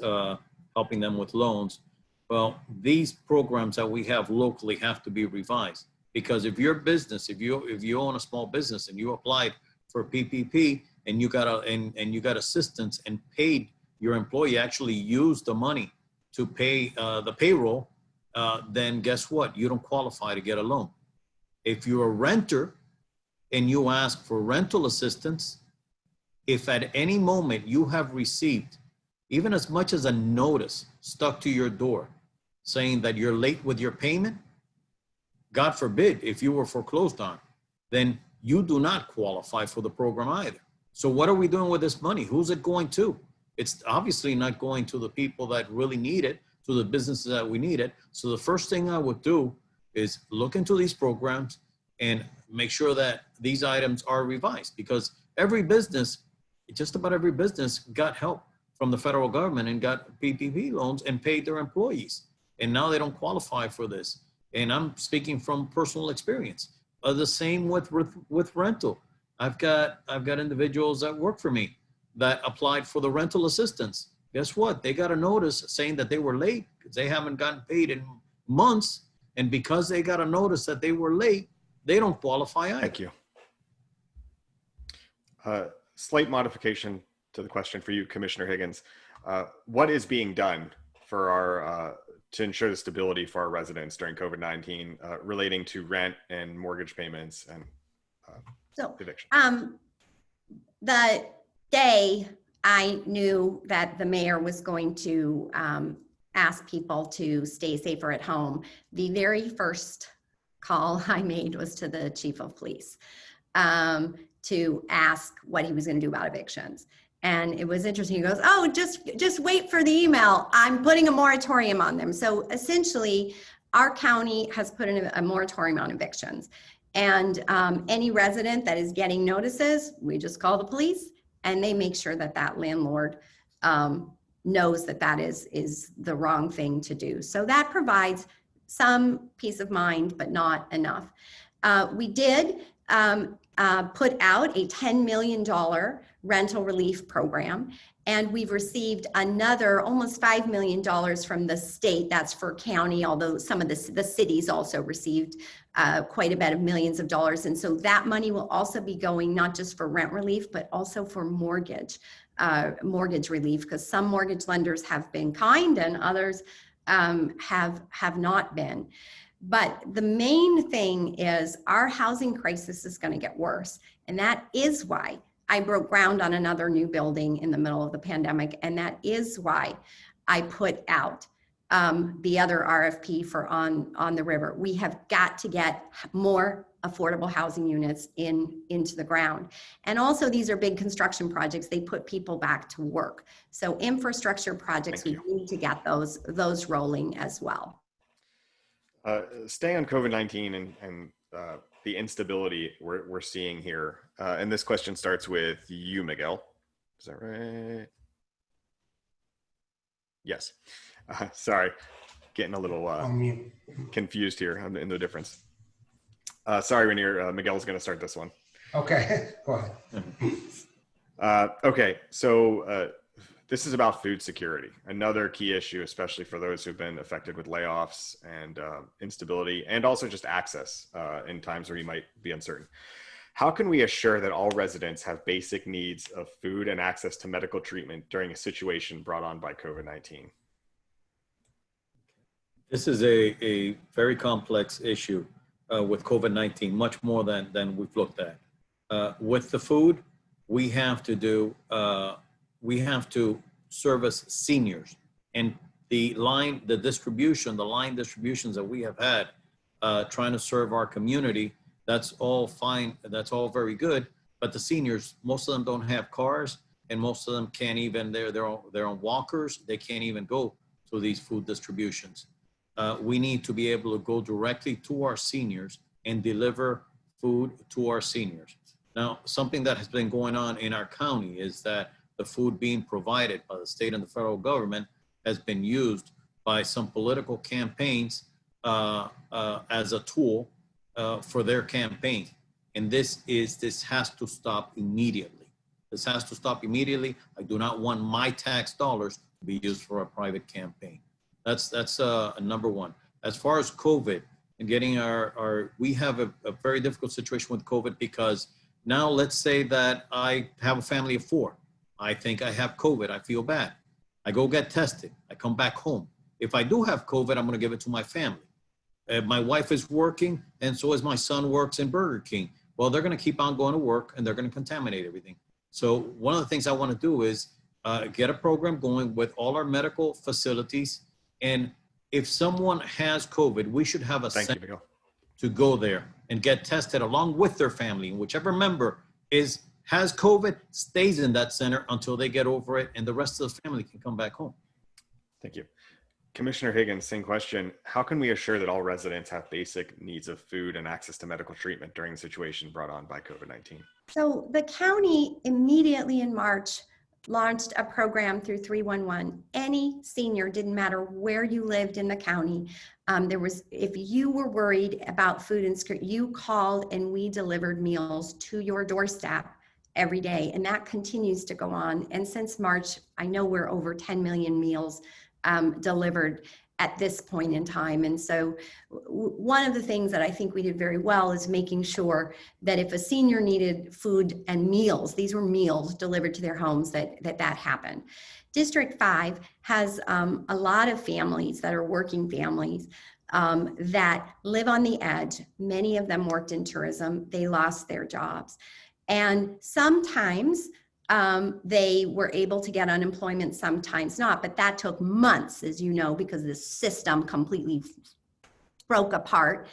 S6: helping them with loans. Well, these programs that we have locally have to be revised. Because if your business, if you own a small business and you applied for PPP and you got assistance and paid your employee, actually used the money to pay the payroll, then guess what? You don't qualify to get a loan. If you're a renter and you ask for rental assistance, if at any moment you have received even as much as a notice stuck to your door saying that you're late with your payment, God forbid, if you were foreclosed on, then you do not qualify for the program either. So what are we doing with this money? Who's it going to? It's obviously not going to the people that really need it, to the businesses that we need it. So the first thing I would do is look into these programs and make sure that these items are revised, because every business, just about every business got help from the federal government and got PPP loans and paid their employees. And now they don't qualify for this. And I'm speaking from personal experience. The same with rental. I've got individuals that work for me that applied for the rental assistance. Guess what? They got a notice saying that they were late because they haven't gotten paid in months. And because they got a notice that they were late, they don't qualify either.
S3: Thank you. Slight modification to the question for you, Commissioner Higgins. What is being done for our to ensure the stability for our residents during COVID-19 relating to rent and mortgage payments and eviction?
S4: The day I knew that the mayor was going to ask people to stay safer at home, the very first call I made was to the chief of police to ask what he was going to do about evictions. And it was interesting. He goes, "Oh, just wait for the email. I'm putting a moratorium on them." So essentially, our county has put in a moratorium on evictions. And any resident that is getting notices, we just call the police, and they make sure that that landlord knows that that is the wrong thing to do. So that provides some peace of mind, but not enough. We did put out a $10 million rental relief program, and we've received another almost $5 million from the state. That's for county, although some of the cities also received quite a bit of millions of dollars. And so that money will also be going not just for rent relief, but also for mortgage relief, because some mortgage lenders have been kind and others have not been. But the main thing is our housing crisis is going to get worse. And that is why I broke ground on another new building in the middle of the pandemic. And that is why I put out the other RFP for on the river. We have got to get more affordable housing units into the ground. And also these are big construction projects. They put people back to work. So infrastructure projects, we need to get those rolling as well.
S3: Staying on COVID-19 and the instability we're seeing here. And this question starts with you, Miguel. Is that right? Yes. Sorry, getting a little confused here in the difference. Sorry, Renier. Miguel's going to start this one.
S5: Okay, go ahead.
S3: Okay, so this is about food security, another key issue, especially for those who've been affected with layoffs and instability, and also just access in times where you might be uncertain. How can we assure that all residents have basic needs of food and access to medical treatment during a situation brought on by COVID-19?
S6: This is a very complex issue with COVID-19, much more than we've looked at. With the food, we have to service seniors, and the line distributions that we have had trying to serve our community, that's all fine, that's all very good, but the seniors, most of them don't have cars, and most of them can't even, they're on walkers, they can't even go to these food distributions. We need to be able to go directly to our seniors and deliver food to our seniors. Now, something that has been going on in our county is that the food being provided by the state and the federal government has been used by some political campaigns as a tool for their campaign. And this has to stop immediately. This has to stop immediately. I do not want my tax dollars to be used for a private campaign. That's number one. As far as COVID and getting we have a very difficult situation with COVID, because now let's say that I have a family of 4. I think I have COVID. I feel bad. I go get tested. I come back home. If I do have COVID, I'm going to give it to my family. My wife is working, and so is my son works in Burger King. Well, they're going to keep on going to work, and they're going to contaminate everything. So one of the things I want to do is get a program going with all our medical facilities. And if someone has COVID, we should have a center to go there and get tested along with their family. And whichever member has COVID stays in that center until they get over it, and the rest of the family can come back home.
S3: Thank you. Commissioner Higgins, same question. How can we assure that all residents have basic needs of food and access to medical treatment during the situation brought on by COVID-19?
S4: So the county immediately in March launched a program through 311. Any senior, didn't matter where you lived in the county, if you were worried about food insecurity, you called and we delivered meals to your doorstep every day. And that continues to go on. And since March, I know we're over 10 million meals delivered at this point in time. And so one of the things that I think we did very well is making sure that if a senior needed food and meals, these were meals delivered to their homes, that happened. District 5 has a lot of families that are working families that live on the edge. Many of them worked in tourism. They lost their jobs. And sometimes they were able to get unemployment, sometimes not, but that took months, as you know, because the system completely broke apart.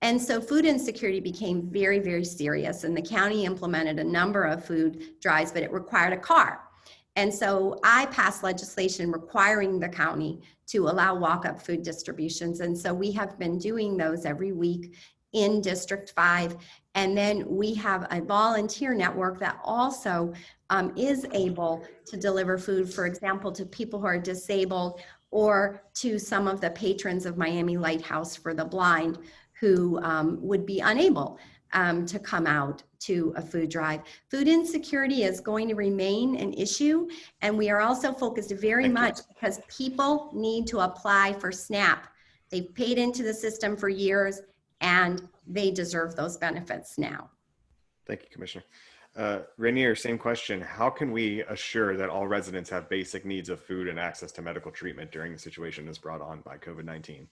S4: And so food insecurity became very, very serious, and the county implemented a number of food drives, but it required a car. And so I passed legislation requiring the county to allow walk-up food distributions. And so we have been doing those every week in District 5. And then we have a volunteer network that also is able to deliver food, for example, to people who are disabled, or to some of the patrons of Miami Lighthouse for the Blind who would be unable to come out to a food drive. Food insecurity is going to remain an issue, and we are also focused very much because people need to apply for SNAP. They've paid into the system for years, and they deserve those benefits now.
S3: Thank you, Commissioner. Renier, same question. How can we assure that all residents have basic needs of food and access to medical treatment during the situation that's brought on by COVID-19?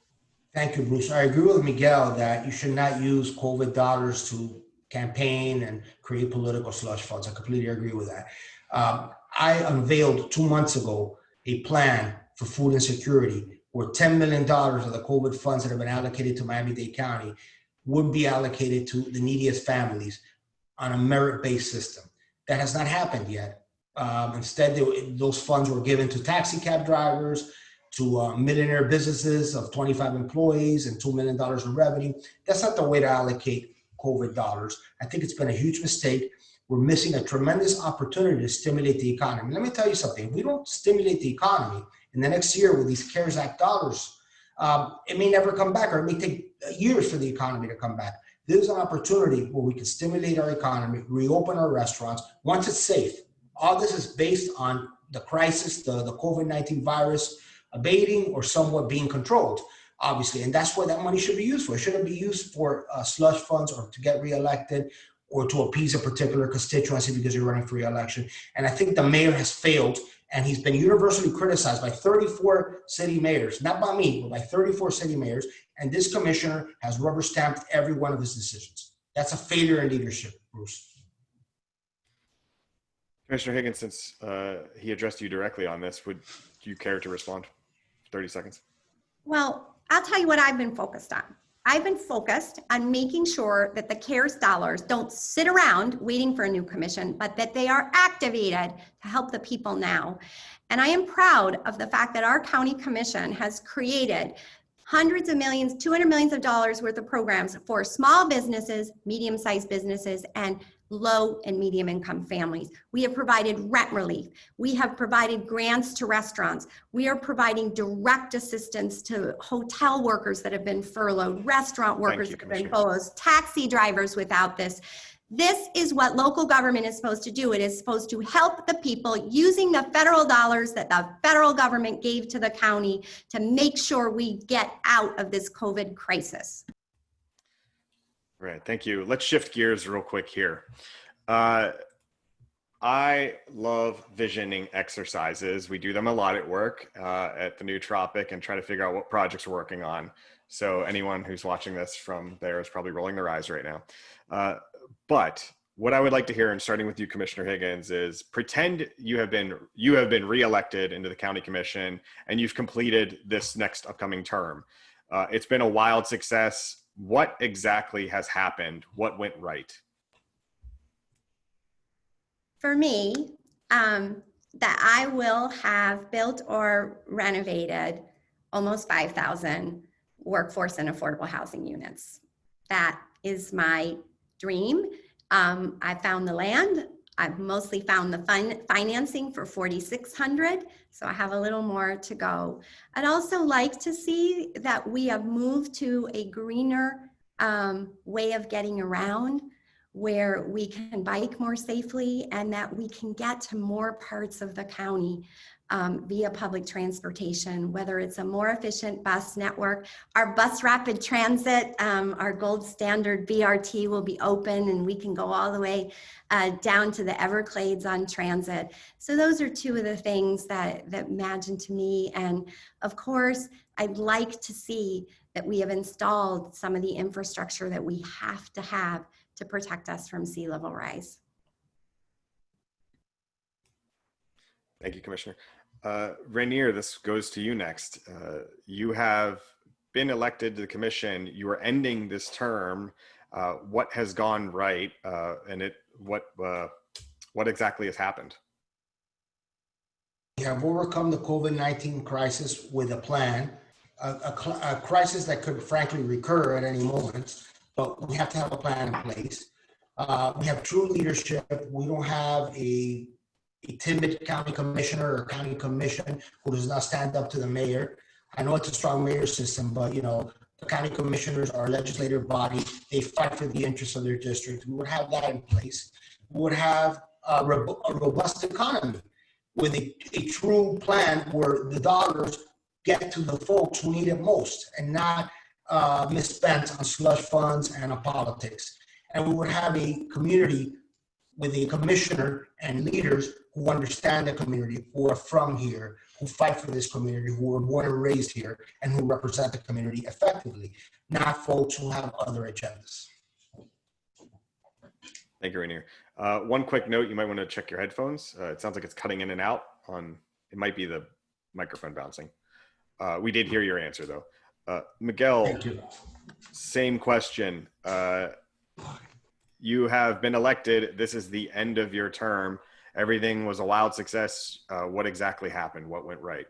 S5: Thank you, Bruce. I agree with Miguel that you should not use COVID dollars to campaign and create political slush funds. I completely agree with that. I unveiled 2 months ago a plan for food insecurity where $10 million of the COVID funds that have been allocated to Miami-Dade County would be allocated to the neediest families on a merit-based system. That has not happened yet. Instead, those funds were given to taxi cab drivers, to millionaire businesses of 25 employees and $2 million in revenue. That's not the way to allocate COVID dollars. I think it's been a huge mistake. We're missing a tremendous opportunity to stimulate the economy. Let me tell you something. If we don't stimulate the economy in the next year with these CARES Act dollars, it may never come back, or it may take years for the economy to come back. There's an opportunity where we can stimulate our economy, reopen our restaurants once it's safe. All this is based on the crisis, the COVID-19 virus abating or somewhat being controlled, obviously. And that's what that money should be used for. It shouldn't be used for slush funds or to get reelected or to appease a particular constituency because you're running for reelection. And I think the mayor has failed, and he's been universally criticized by 34 city mayors, not by me, but by 34 city mayors. And this commissioner has rubber stamped every one of his decisions. That's a failure in leadership, Bruce.
S3: Commissioner Higgins, since he addressed you directly on this, would you care to respond? 30 seconds.
S4: Well, I'll tell you what I've been focused on. I've been focused on making sure that the CARES dollars don't sit around waiting for a new commission, but that they are activated to help the people now. And I am proud of the fact that our county commission has created hundreds of millions, $200 million worth of programs for small businesses, medium-sized businesses, and low and medium income families. We have provided rent relief. We have provided grants to restaurants. We are providing direct assistance to hotel workers that have been furloughed, restaurant workers that have been furloughed, taxi drivers without this. This is what local government is supposed to do. It is supposed to help the people using the federal dollars that the federal government gave to the county to make sure we get out of this COVID crisis.
S3: Right, thank you. Let's shift gears real quick here. I love visioning exercises. We do them a lot at work at the New Tropic and try to figure out what projects we're working on. So anyone who's watching this from there is probably rolling their eyes right now. But what I would like to hear, and starting with you, Commissioner Higgins, is pretend you have been reelected into the county commission and you've completed this next upcoming term. It's been a wild success. What exactly has happened? What went right?
S4: For me, that I will have built or renovated almost 5,000 workforce and affordable housing units. That is my dream. I found the land. I've mostly found the financing for 4,600, so I have a little more to go. I'd also like to see that we have moved to a greener way of getting around, where we can bike more safely and that we can get to more parts of the county via public transportation, whether it's a more efficient bus network. Our bus rapid transit, our gold standard BRT will be open and we can go all the way down to the Everglades on transit. So those are two of the things that imagine to me. And of course, I'd like to see that we have installed some of the infrastructure that we have to protect us from sea level rise.
S3: Thank you, Commissioner. Renier, this goes to you next. You have been elected to the commission. You are ending this term. What has gone right, and what exactly has happened?
S5: We have overcome the COVID-19 crisis with a plan, a crisis that could frankly recur at any moment, but we have to have a plan in place. We have true leadership. We don't have a timid county commissioner or county commission who does not stand up to the mayor. I know it's a strong mayor system, but the county commissioners are a legislative body. They fight for the interests of their district. We would have that in place. We would have a robust economy with a true plan where the dollars get to the folks who need it most and not misspent on slush funds and on politics. And we would have a community with a commissioner and leaders who understand the community, who are from here, who fight for this community, who were born and raised here, and who represent the community effectively, not folks who have other agendas.
S3: Thank you, Renier. One quick note, you might want to check your headphones. It sounds like it's cutting in and out on, it might be the microphone bouncing. We did hear your answer though. Miguel,
S5: Thank you.
S3: same question. You have been elected. This is the end of your term. Everything was a wild success. What exactly happened? What went right?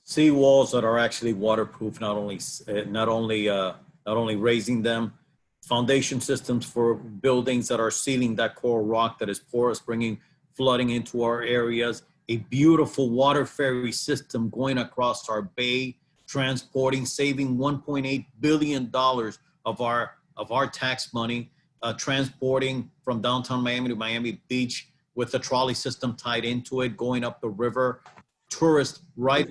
S6: Sea walls that are actually waterproof, not only raising them, foundation systems for buildings that are sealing that coral rock that is porous, bringing flooding into our areas, a beautiful water ferry system going across our bay, transporting, saving $1.8 billion of our tax money, transporting from downtown Miami to Miami Beach with the trolley system tied into it, going up the river, tourists right.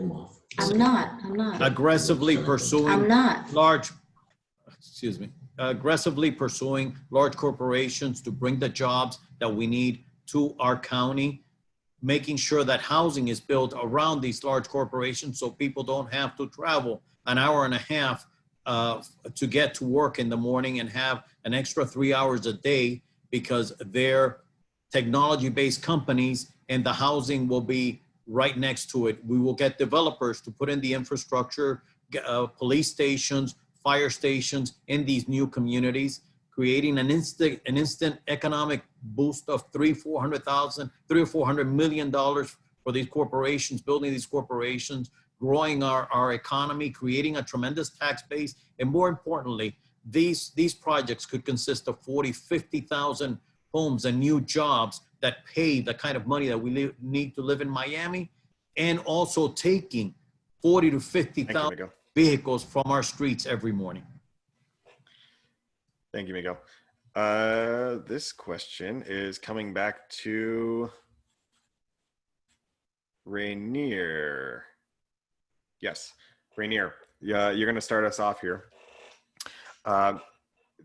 S7: I'm not.
S6: Aggressively pursuing
S7: I'm not.
S6: aggressively pursuing large corporations to bring the jobs that we need to our county, making sure that housing is built around these large corporations so people don't have to travel an hour and a half to get to work in the morning and have an extra 3 hours a day because they're technology-based companies and the housing will be right next to it. We will get developers to put in the infrastructure, police stations, fire stations in these new communities, creating an instant economic boost of $300 or $400 million for these corporations, building these corporations, growing our economy, creating a tremendous tax base, and more importantly, these projects could consist of 40, 50,000 homes and new jobs that pay the kind of money that we need to live in Miami, and also taking 40 to 50,000 vehicles from our streets every morning.
S3: Thank you, Miguel. This question is coming back to Renier. Yes, Renier, you're going to start us off here.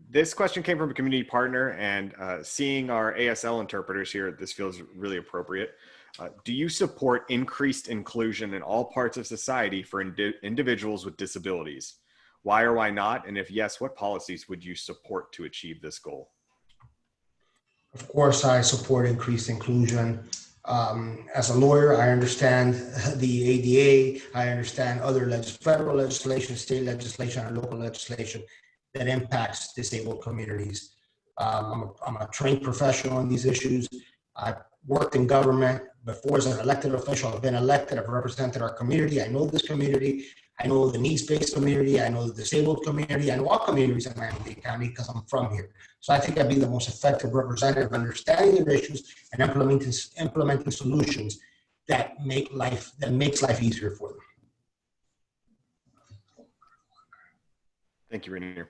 S3: This question came from a community partner, and seeing our ASL interpreters here, this feels really appropriate. Do you support increased inclusion in all parts of society for individuals with disabilities? Why or why not? And if yes, what policies would you support to achieve this goal?
S5: Of course, I support increased inclusion. As a lawyer, I understand the ADA. I understand other federal legislation, state legislation, and local legislation that impacts disabled communities. I'm a trained professional in these issues. I've worked in government before as an elected official. I've been elected. I've represented our community. I know this community. I know the needs-based community. I know the disabled community. I know all communities in Miami-Dade County because I'm from here. So I think I'd be the most effective representative, understanding their issues and implementing solutions that makes life easier for them.
S3: Thank you, Renier.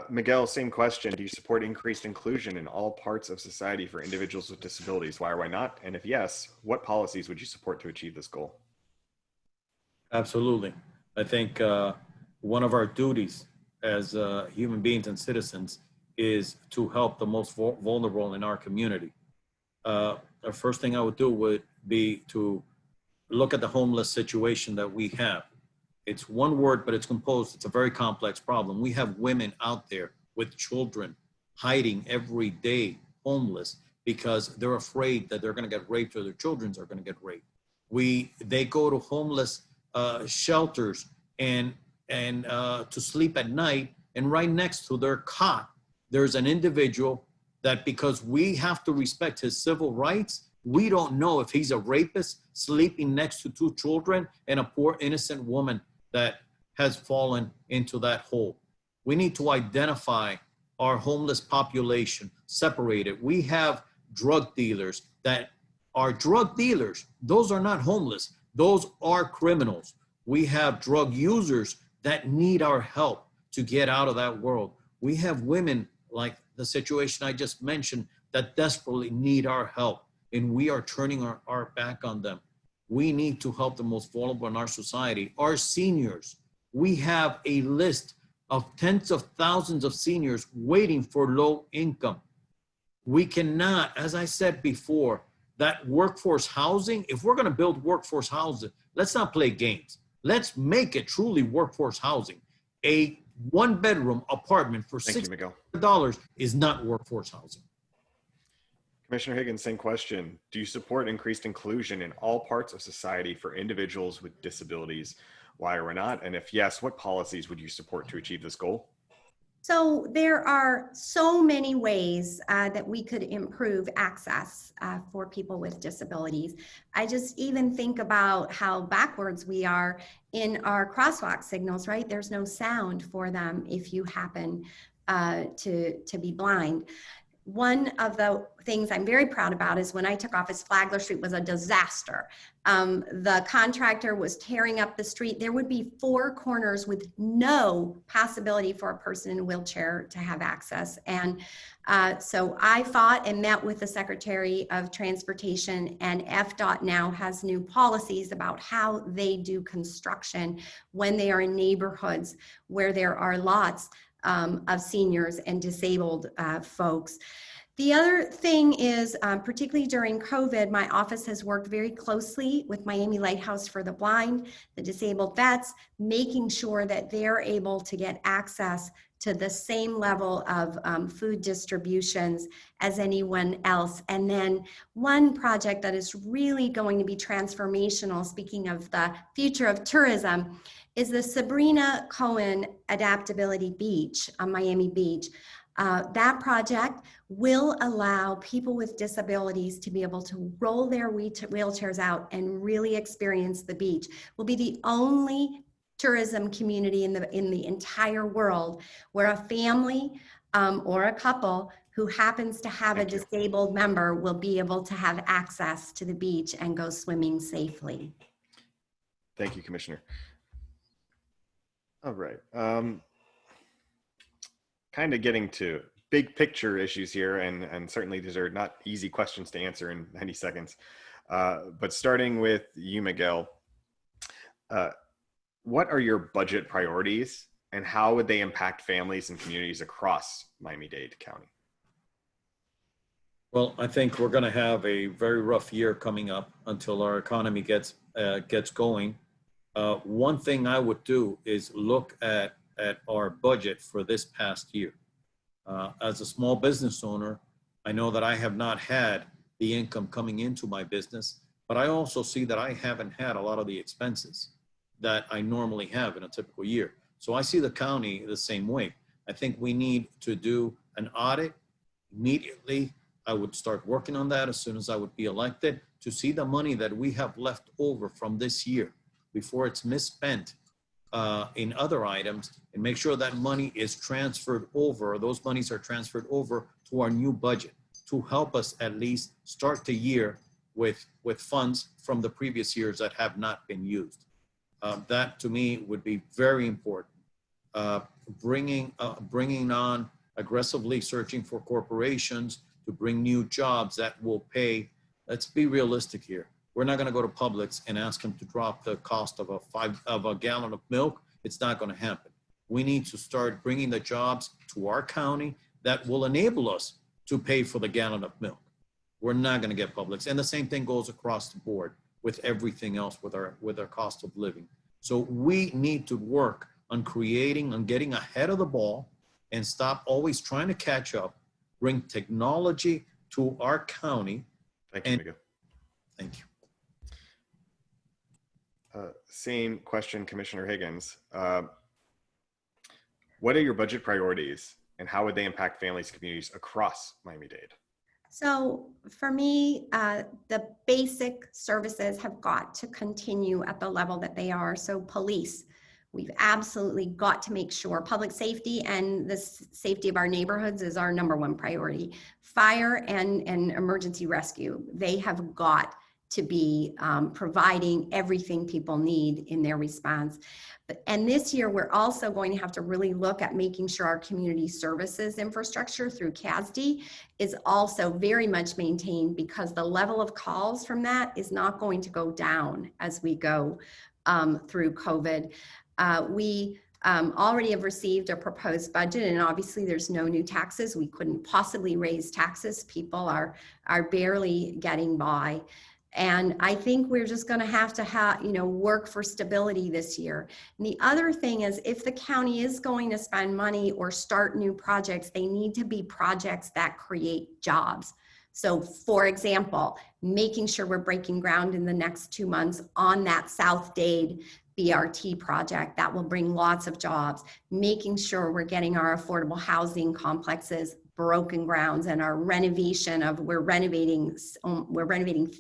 S3: Miguel, same question. Do you support increased inclusion in all parts of society for individuals with disabilities? Why or why not? And if yes, what policies would you support to achieve this goal?
S6: Absolutely. I think one of our duties as human beings and citizens is to help the most vulnerable in our community. The first thing I would do would be to look at the homeless situation that we have. It's one word, but it's composed. It's a very complex problem. We have women out there with children hiding every day, homeless, because they're afraid that they're going to get raped or their children are going to get raped. They go to homeless shelters and to sleep at night, and right next to their cot, there's an individual that, because we have to respect his civil rights, we don't know if he's a rapist sleeping next to two children and a poor innocent woman that has fallen into that hole. We need to identify our homeless population, separate it. We have drug dealers that are drug dealers. Those are not homeless. Those are criminals. We have drug users that need our help to get out of that world. We have women like the situation I just mentioned that desperately need our help, and we are turning our back on them. We need to help the most vulnerable in our society. Our seniors, we have a list of tens of thousands of seniors waiting for low income. We cannot, as I said before, that workforce housing, if we're going to build workforce housing, let's not play games. Let's make it truly workforce housing. A one-bedroom apartment for
S3: Thank you, Miguel.
S6: $600 is not workforce housing.
S3: Commissioner Higgins, same question. Do you support increased inclusion in all parts of society for individuals with disabilities? Why or not? And if yes, what policies would you support to achieve this goal?
S4: So there are so many ways that we could improve access for people with disabilities. I just even think about how backwards we are in our crosswalk signals, right? There's no sound for them if you happen to be blind. One of the things I'm very proud about is when I took office, Flagler Street was a disaster. The contractor was tearing up the street. There would be 4 corners with no possibility for a person in a wheelchair to have access. And so I fought and met with the Secretary of Transportation, and FDOT now has new policies about how they do construction when they are in neighborhoods where there are lots of seniors and disabled folks. The other thing is, particularly during COVID, my office has worked very closely with Miami Lighthouse for the Blind, the disabled vets, making sure that they're able to get access to the same level of food distributions as anyone else. And then one project that is really going to be transformational, speaking of the future of tourism, is the Sabrina Cohen Adaptability Beach on Miami Beach. That project will allow people with disabilities to be able to roll their wheelchairs out and really experience the beach. We'll be the only tourism community in the entire world where a family or a couple who happens to have a disabled member will be able to have access to the beach and go swimming safely.
S3: Thank you, Commissioner. All right. Kind of getting to big picture issues here, and certainly these are not easy questions to answer in 90 seconds. But starting with you, Miguel, what are your budget priorities and how would they impact families and communities across Miami-Dade County?
S6: Well, I think we're going to have a very rough year coming up until our economy gets going. One thing I would do is look at our budget for this past year. As a small business owner, I know that I have not had the income coming into my business, but I also see that I haven't had a lot of the expenses that I normally have in a typical year. So I see the county the same way. I think we need to do an audit immediately. I would start working on that as soon as I would be elected to see the money that we have left over from this year before it's misspent in other items, and make sure that money is transferred over, those monies are transferred over to our new budget to help us at least start the year with funds from the previous years that have not been used. That to me would be very important. Bringing on aggressively searching for corporations to bring new jobs that will pay. Let's be realistic here. We're not going to go to Publix and ask them to drop the cost of a gallon of milk. It's not going to happen. We need to start bringing the jobs to our county that will enable us to pay for the gallon of milk. We're not going to get Publix, and the same thing goes across the board with everything else with our cost of living. So we need to work on getting ahead of the ball and stop always trying to catch up. Bring technology to our county.
S3: Thank you, Miguel.
S6: Thank you.
S3: Same question, Commissioner Higgins. What are your budget priorities and how would they impact families and communities across Miami-Dade?
S4: So for me, the basic services have got to continue at the level that they are. So police, we've absolutely got to make sure public safety and the safety of our neighborhoods is our #1 priority. Fire and emergency rescue, they have got to be providing everything people need in their response. And this year, we're also going to have to really look at making sure our community services infrastructure through CASD is also very much maintained, because the level of calls from that is not going to go down as we go through COVID. We already have received a proposed budget, and obviously there's no new taxes. We couldn't possibly raise taxes. People are barely getting by. And I think we're just going to have, work for stability this year. And the other thing is, if the county is going to spend money or start new projects, they need to be projects that create jobs. So for example, making sure we're breaking ground in the next 2 months on that South Dade BRT project that will bring lots of jobs, making sure we're getting our affordable housing complexes broken grounds, and our renovation of, we're renovating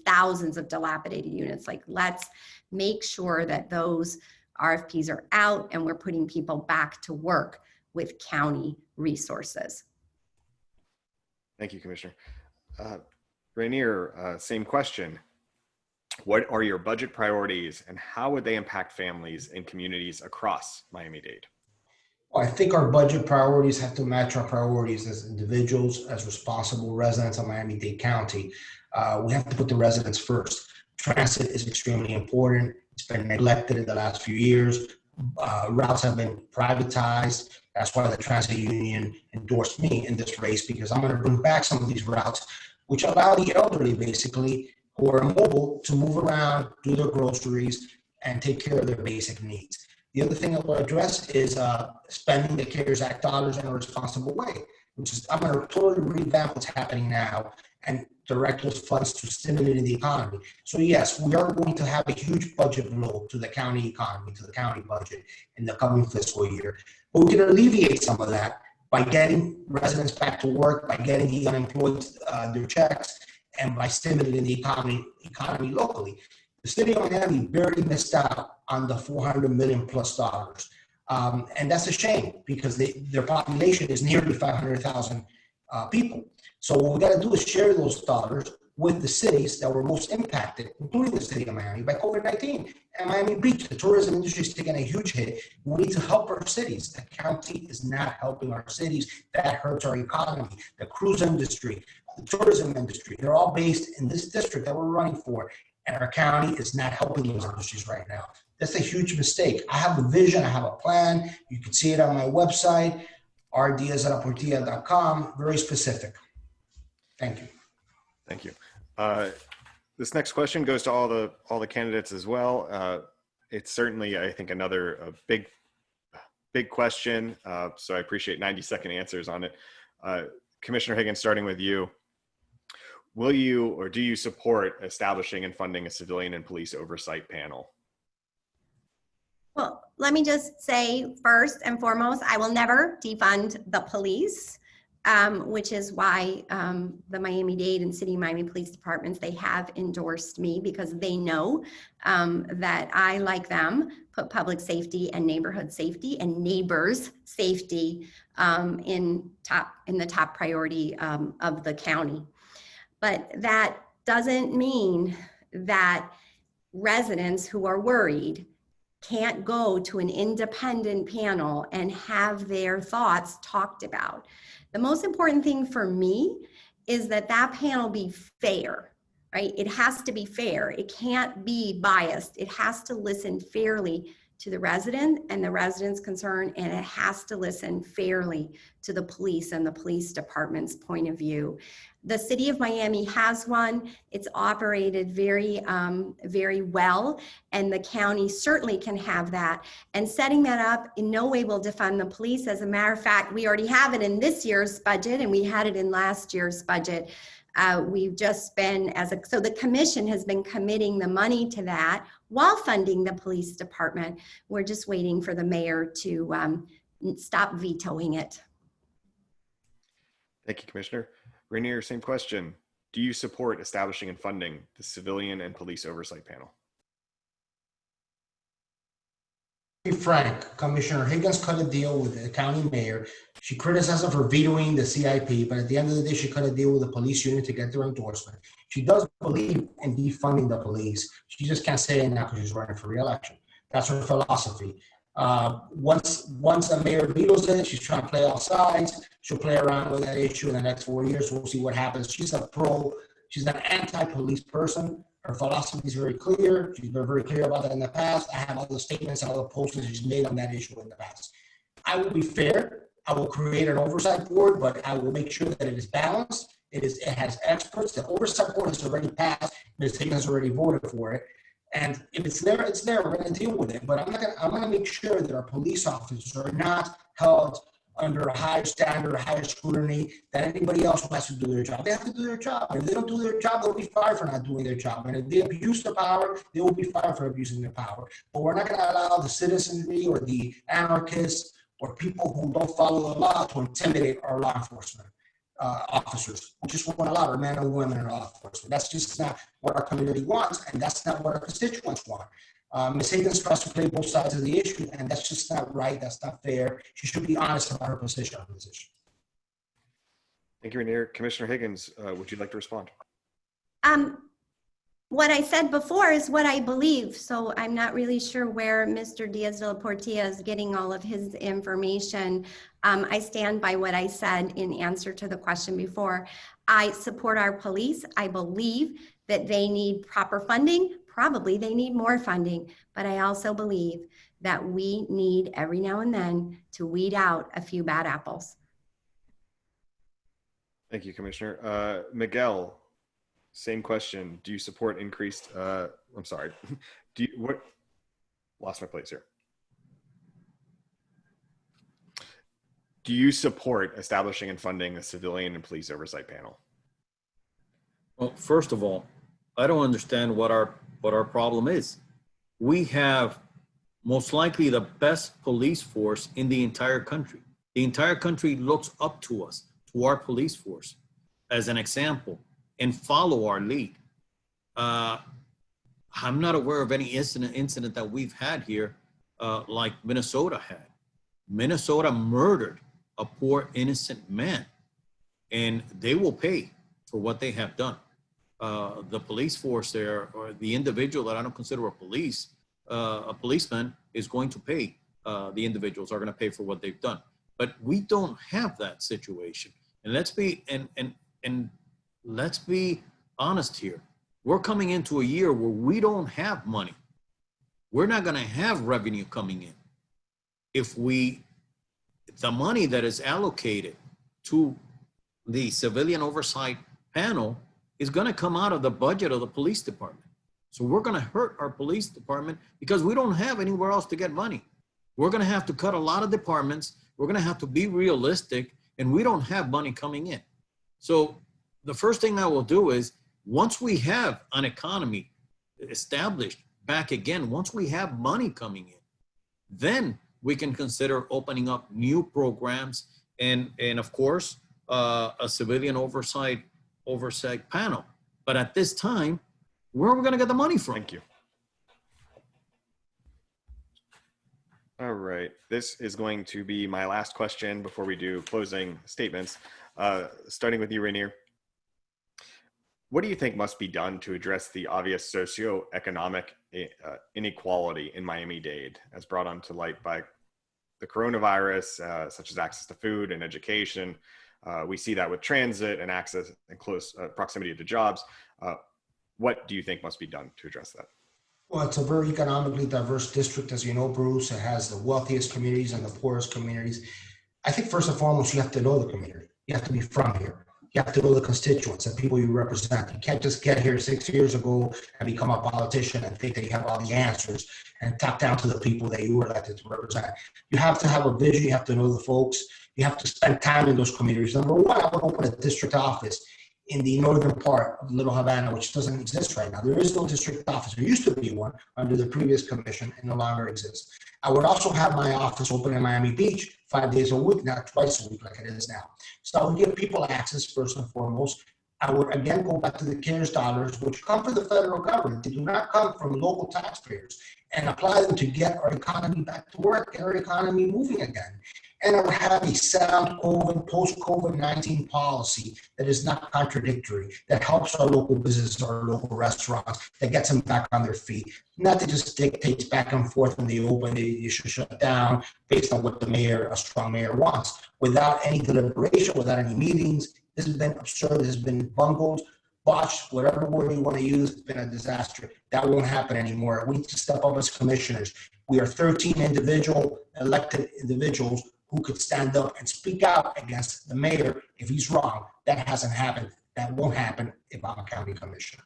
S4: thousands of dilapidated units. Like, let's make sure that those RFPs are out and we're putting people back to work with county resources.
S3: Thank you, Commissioner. Renier, same question. What are your budget priorities and how would they impact families and communities across Miami-Dade?
S5: Well, I think our budget priorities have to match our priorities as individuals, as responsible residents of Miami-Dade County. We have to put the residents first. Transit is extremely important. It's been neglected in the last few years. Routes have been privatized. That's why the transit union endorsed me in this race, because I'm going to bring back some of these routes, which allow the elderly, basically, who are mobile, to move around, do their groceries, and take care of their basic needs. The other thing I will address is spending the CARES Act dollars in a responsible way, which is, I'm going to totally revamp what's happening now and direct those funds to stimulate the economy. So yes, we are going to have a huge budget blow to the county economy, to the county budget in the coming fiscal year. But we can alleviate some of that by getting residents back to work, by getting the unemployed their checks, and by stimulating the economy locally. The city of Miami barely missed out on the $400 million plus. And that's a shame, because their population is nearly 500,000 people. So what we got to do is share those dollars with the cities that were most impacted, including the city of Miami, by COVID-19. And Miami Beach, the tourism industry is taking a huge hit. We need to help our cities. The county is not helping our cities. That hurts our economy. The cruise industry, the tourism industry, they're all based in this district that we're running for. And our county is not helping those industries right now. That's a huge mistake. I have a vision, I have a plan. You can see it on my website, rdiaz@portilla.com, very specific. Thank you.
S3: Thank you. This next question goes to all the candidates as well. It's certainly, I think, another big question. So I appreciate 90-second answers on it. Commissioner Higgins, starting with you. Will you or do you support establishing and funding a civilian and police oversight panel?
S4: Well, let me just say first and foremost, I will never defund the police, which is why the Miami-Dade and City of Miami Police Departments, they have endorsed me, because they know that I, like them, put public safety and neighborhood safety and neighbors' safety in the top priority of the county. But that doesn't mean that residents who are worried can't go to an independent panel and have their thoughts talked about. The most important thing for me is that that panel be fair, right? It has to be fair. It can't be biased. It has to listen fairly to the resident and the resident's concern, and it has to listen fairly to the police and the police department's point of view. The city of Miami has one. It's operated very, very well, and the county certainly can have that. And setting that up in no way will defund the police. As a matter of fact, we already have it in this year's budget, and we had it in last year's budget. We've just been, so the commission has been committing the money to that while funding the police department. We're just waiting for the mayor to stop vetoing it.
S3: Thank you, Commissioner. Renier, same question. Do you support establishing and funding the civilian and police oversight panel?
S5: To be frank, Commissioner Higgins cut a deal with the county mayor. She criticized her for vetoing the CIP, but at the end of the day, she cut a deal with the police union to get their endorsement. She does believe in defunding the police. She just can't say it now because she's running for re-election. That's her philosophy. Once the mayor vetoes it, she's trying to play all sides. She'll play around with that issue in the next 4 years. We'll see what happens. She's an anti-police person. Her philosophy is very clear. She's been very clear about that in the past. I have other statements and other postings she's made on that issue in the past. I will be fair. I will create an oversight board, but I will make sure that it is balanced. It has experts. The oversight board has already passed. Ms. Higgins has already voted for it. And if it's there, it's there. We're going to deal with it. But I'm going to make sure that our police officers are not held under a higher standard, higher scrutiny than anybody else who has to do their job. They have to do their job. If they don't do their job, they'll be fired for not doing their job. And if they abuse the power, they will be fired for abusing their power. But we're not going to allow the citizenry or the anarchists or people who don't follow the law to intimidate our law enforcement officers. We just won't allow our men and women in law enforcement. That's just not what our community wants, and that's not what our constituents want. Ms. Higgins tries to play both sides of the issue, and that's just not right. That's not fair. She should be honest about her position on this issue.
S3: Thank you, Renier. Commissioner Higgins, would you like to respond?
S4: What I said before is what I believe, so I'm not really sure where Mr. Diaz de la Portilla is getting all of his information. I stand by what I said in answer to the question before. I support our police. I believe that they need proper funding. Probably they need more funding, but I also believe that we need every now and then to weed out a few bad apples.
S3: Thank you, Commissioner. Miguel, same question. Do you support increased, I'm sorry. Lost my place here. Do you support establishing and funding a civilian and police oversight panel?
S6: Well, first of all, I don't understand what our problem is. We have most likely the best police force in the entire country. The entire country looks up to us, to our police force, as an example, and follow our lead. I'm not aware of any incident that we've had here like Minnesota had. Minnesota murdered a poor innocent man, and they will pay for what they have done. The police force there, or the individual that I don't consider a policeman, is going to pay. The individuals are going to pay for what they've done. But we don't have that situation. And let's be honest here. We're coming into a year where we don't have money. We're not going to have revenue coming in. If the money that is allocated to the civilian oversight panel is going to come out of the budget of the police department. So we're going to hurt our police department because we don't have anywhere else to get money. We're going to have to cut a lot of departments. We're going to have to be realistic, and we don't have money coming in. So the first thing I will do is, once we have an economy established back again, once we have money coming in, then we can consider opening up new programs and of course, a civilian oversight panel. But at this time, where are we going to get the money from?
S3: Thank you. All right, this is going to be my last question before we do closing statements. Starting with you, Renier. What do you think must be done to address the obvious socioeconomic inequality in Miami-Dade, as brought onto light by the coronavirus, such as access to food and education? We see that with transit and access and close proximity to jobs. What do you think must be done to address that?
S5: Well, it's a very economically diverse district, as you know, Bruce. It has the wealthiest communities and the poorest communities. I think first and foremost, you have to know the community. You have to be from here. You have to know the constituents and people you represent. You can't just get here 6 years ago and become a politician and think that you have all the answers and talk down to the people that you were elected to represent. You have to have a vision. You have to know the folks. You have to spend time in those communities. Number one, I would open a district office in the northern part of Little Havana, which doesn't exist right now. There is no district office. There used to be one under the previous commission and no longer exists. I would also have my office open in Miami Beach 5 days a week, not twice a week like it is now. So I would give people access first and foremost. I would again go back to the CARES dollars, which come from the federal government. They do not come from local taxpayers, and apply them to get our economy back to work, get our economy moving again. And I would have a sound COVID, post-COVID-19 policy that is not contradictory, that helps our local businesses, our local restaurants, that gets them back on their feet. Not that just dictates back and forth when they open, you should shut down based on what the mayor, a strong mayor, wants. Without any deliberation, without any meetings, this has been absurd, this has been bungled. botched, whatever word we want to use, it's been a disaster. That won't happen anymore. We need to step up as commissioners. We are 13 elected individuals who could stand up and speak out against the mayor if he's wrong. That hasn't happened. That won't happen if I'm a county commissioner.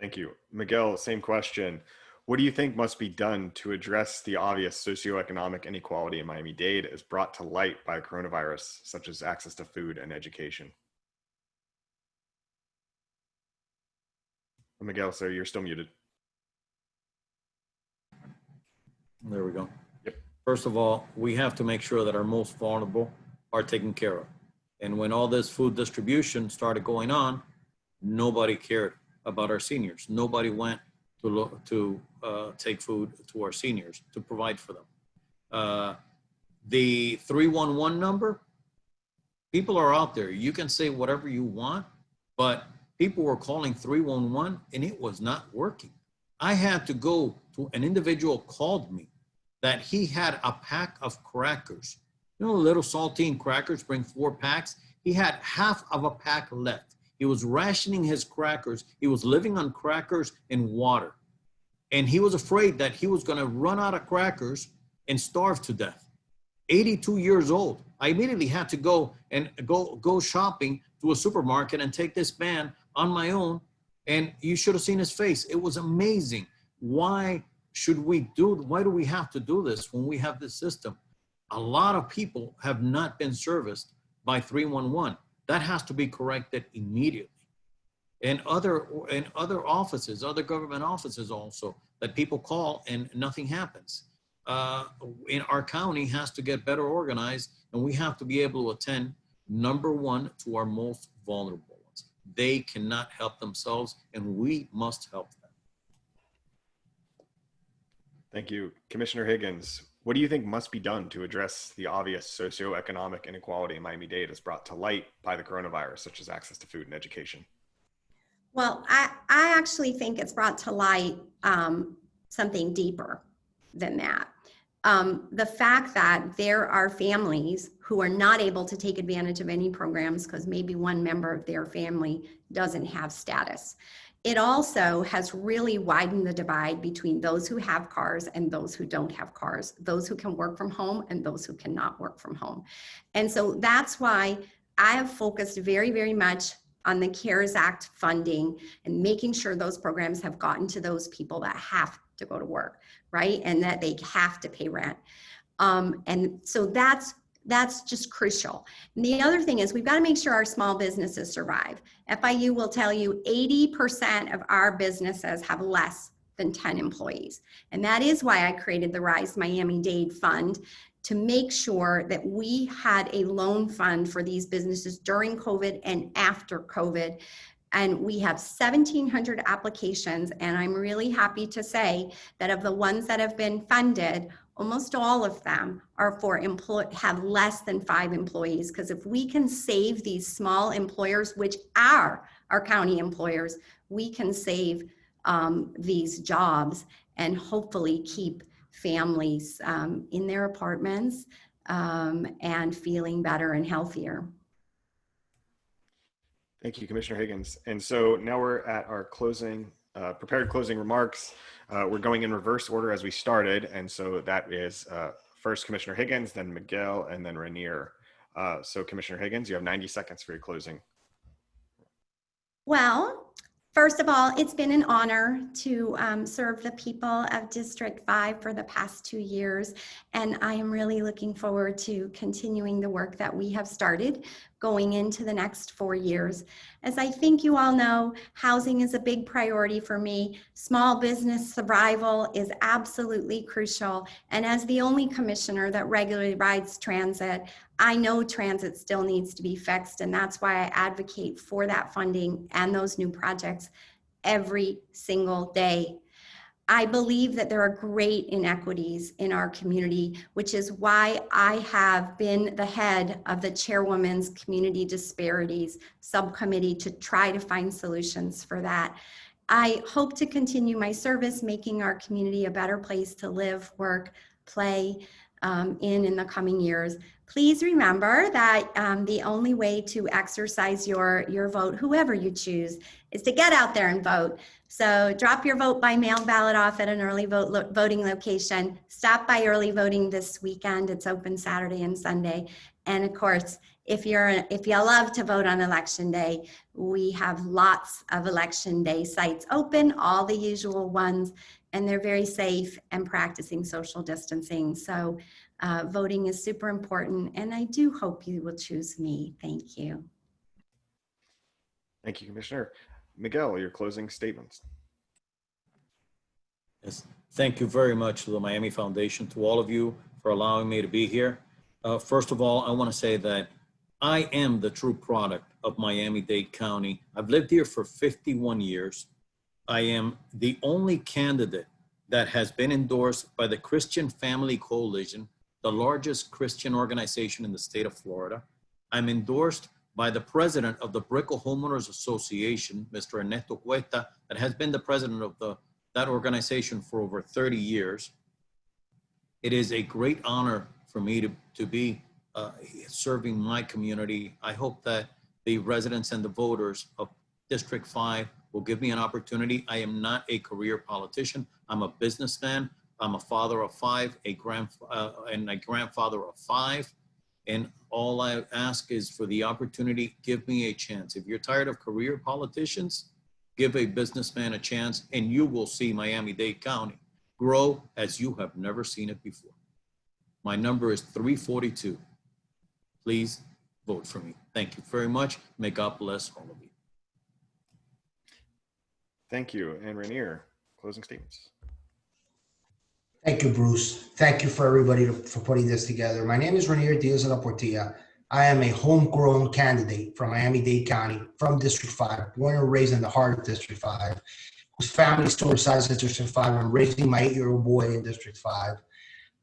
S3: Thank you. Miguel, same question. What do you think must be done to address the obvious socioeconomic inequality in Miami-Dade as brought to light by coronavirus, such as access to food and education? Miguel, sir, you're still muted.
S6: There we go.
S3: Yep.
S6: First of all, we have to make sure that our most vulnerable are taken care of. And when all this food distribution started going on, nobody cared about our seniors. Nobody went to take food to our seniors, to provide for them. The 311 number, people are out there. You can say whatever you want, but people were calling 311 and it was not working. I had to go to an individual called me that he had a pack of crackers. You know, little saltine crackers, bring 4 packs. He had half of a pack left. He was rationing his crackers. He was living on crackers and water. And he was afraid that he was going to run out of crackers and starve to death. 82 years old. I immediately had to go shopping to a supermarket and take this man on my own. And you should have seen his face. It was amazing. Why do we have to do this when we have this system? A lot of people have not been serviced by 311. That has to be corrected immediately. And other offices, other government offices also, that people call and nothing happens. In our county has to get better organized, and we have to be able to attend, number one, to our most vulnerable ones. They cannot help themselves, and we must help them.
S3: Thank you. Commissioner Higgins, what do you think must be done to address the obvious socioeconomic inequality in Miami-Dade as brought to light by the coronavirus, such as access to food and education?
S4: Well, I actually think it's brought to light something deeper than that. The fact that there are families who are not able to take advantage of any programs because maybe one member of their family doesn't have status. It also has really widened the divide between those who have cars and those who don't have cars, those who can work from home and those who cannot work from home. And so that's why I have focused very, very much on the CARES Act funding and making sure those programs have gotten to those people that have to go to work, right? And that they have to pay rent. And so that's just crucial. And the other thing is we've got to make sure our small businesses survive. FIU will tell you 80% of our businesses have less than 10 employees. And that is why I created the Rise Miami-Dade Fund, to make sure that we had a loan fund for these businesses during COVID and after COVID. And we have 1,700 applications. And I'm really happy to say that of the ones that have been funded, almost all of them are for have less than 5 employees. Because if we can save these small employers, which are our county employers, we can save these jobs and hopefully keep families in their apartments and feeling better and healthier.
S3: Thank you, Commissioner Higgins. And so now we're at our closing, prepared closing remarks. We're going in reverse order as we started. And so that is first Commissioner Higgins, then Miguel, and then Renier. So Commissioner Higgins, you have 90 seconds for your closing.
S4: Well, first of all, it's been an honor to serve the people of District 5 for the past 2 years. And I am really looking forward to continuing the work that we have started going into the next 4 years. As I think you all know, housing is a big priority for me. Small business survival is absolutely crucial. And as the only commissioner that regularly rides transit, I know transit still needs to be fixed. And that's why I advocate for that funding and those new projects every single day. I believe that there are great inequities in our community, which is why I have been the head of the Chairwoman's Community Disparities Subcommittee to try to find solutions for that. I hope to continue my service, making our community a better place to live, work, play, in the coming years. Please remember that the only way to exercise your vote, whoever you choose, is to get out there and vote. So drop your vote by mail ballot off at an early voting location. Stop by early voting this weekend. It's open Saturday and Sunday. And of course, if you love to vote on election day, we have lots of election day sites open, all the usual ones, and they're very safe and practicing social distancing. So voting is super important, and I do hope you will choose me. Thank you.
S3: Thank you, Commissioner. Miguel, your closing statements.
S6: Yes, thank you very much to the Miami Foundation, to all of you for allowing me to be here. First of all, I want to say that I am the true product of Miami-Dade County. I've lived here for 51 years. I am the only candidate that has been endorsed by the Christian Family Coalition, the largest Christian organization in the state of Florida. I'm endorsed by the president of the Brickell Homeowners Association, Mr. Ernesto Cueta, that has been the president of that organization for over 30 years. It is a great honor for me to be serving my community. I hope that the residents and the voters of District 5 will give me an opportunity. I am not a career politician. I'm a businessman. I'm a father of 5, and a grandfather of 5. And all I ask is for the opportunity, give me a chance. If you're tired of career politicians, give a businessman a chance, and you will see Miami-Dade County grow as you have never seen it before. My number is 342. Please vote for me. Thank you very much. May God bless all of you.
S3: Thank you. And Renier, closing statements.
S5: Thank you, Bruce. Thank you for everybody for putting this together. My name is Renier Diaz of Portilla. I am a homegrown candidate from Miami-Dade County, from District 5, born and raised in the heart of District 5, whose family still resides in District 5. I'm raising my 8-year-old boy in District 5.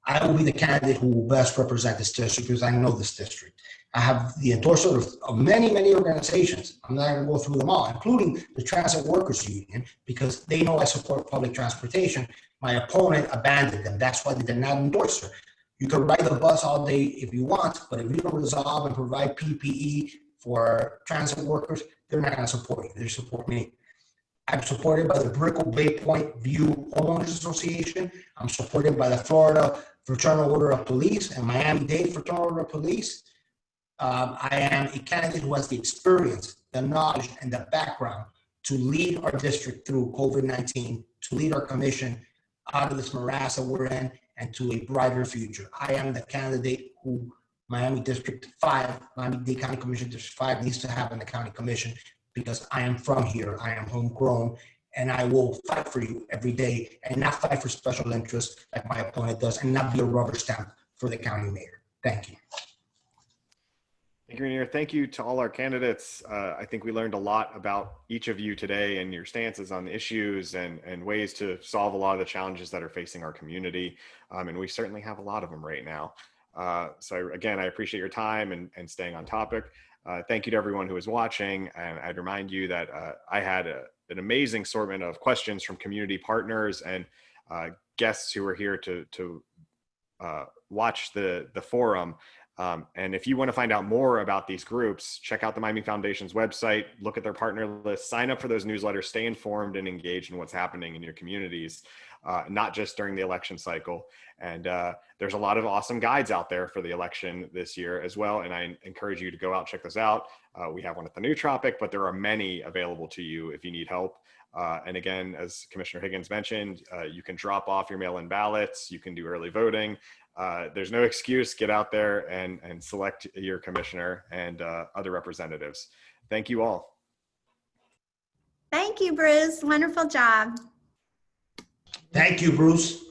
S5: I will be the candidate who will best represent this district because I know this district. I have the endorsement of many, many organizations. I'm not going to go through them all, including the Transit Workers Union, because they know I support public transportation. My opponent abandoned them. That's why they did not endorse her. You can ride the bus all day if you want, but if you don't resolve and provide PPE for transit workers, they're not going to support you. They support me. I'm supported by the Brickell Bay Point View Homeowners Association. I'm supported by the Florida Fraternal Order of Police and Miami-Dade Fraternal Order of Police. I am a candidate who has the experience, the knowledge, and the background to lead our district through COVID-19, to lead our commission out of this morass that we're in and to a brighter future. I am the candidate who Miami-Dade County Commission District 5 needs to have in the county commission, because I am from here, I am homegrown, and I will fight for you every day and not fight for special interests like my opponent does, and not be a rubber stamp for the county mayor. Thank you.
S3: Thank you, Renier. Thank you to all our candidates. I think we learned a lot about each of you today and your stances on the issues and ways to solve a lot of the challenges that are facing our community. And we certainly have a lot of them right now. So again, I appreciate your time and staying on topic. Thank you to everyone who is watching. And I'd remind you that I had an amazing assortment of questions from community partners and guests who were here to watch the forum. And if you want to find out more about these groups, check out the Miami Foundation's website, look at their partner list, sign up for those newsletters, stay informed and engaged in what's happening in your communities, not just during the election cycle. And there's a lot of awesome guides out there for the election this year as well. And I encourage you to go out, check those out. We have one at the New Tropic, but there are many available to you if you need help. And again, as Commissioner Higgins mentioned, you can drop off your mail-in ballots, you can do early voting. There's no excuse. Get out there and select your commissioner and other representatives. Thank you all.
S4: Thank you, Bruce. Wonderful job.
S5: Thank you, Bruce.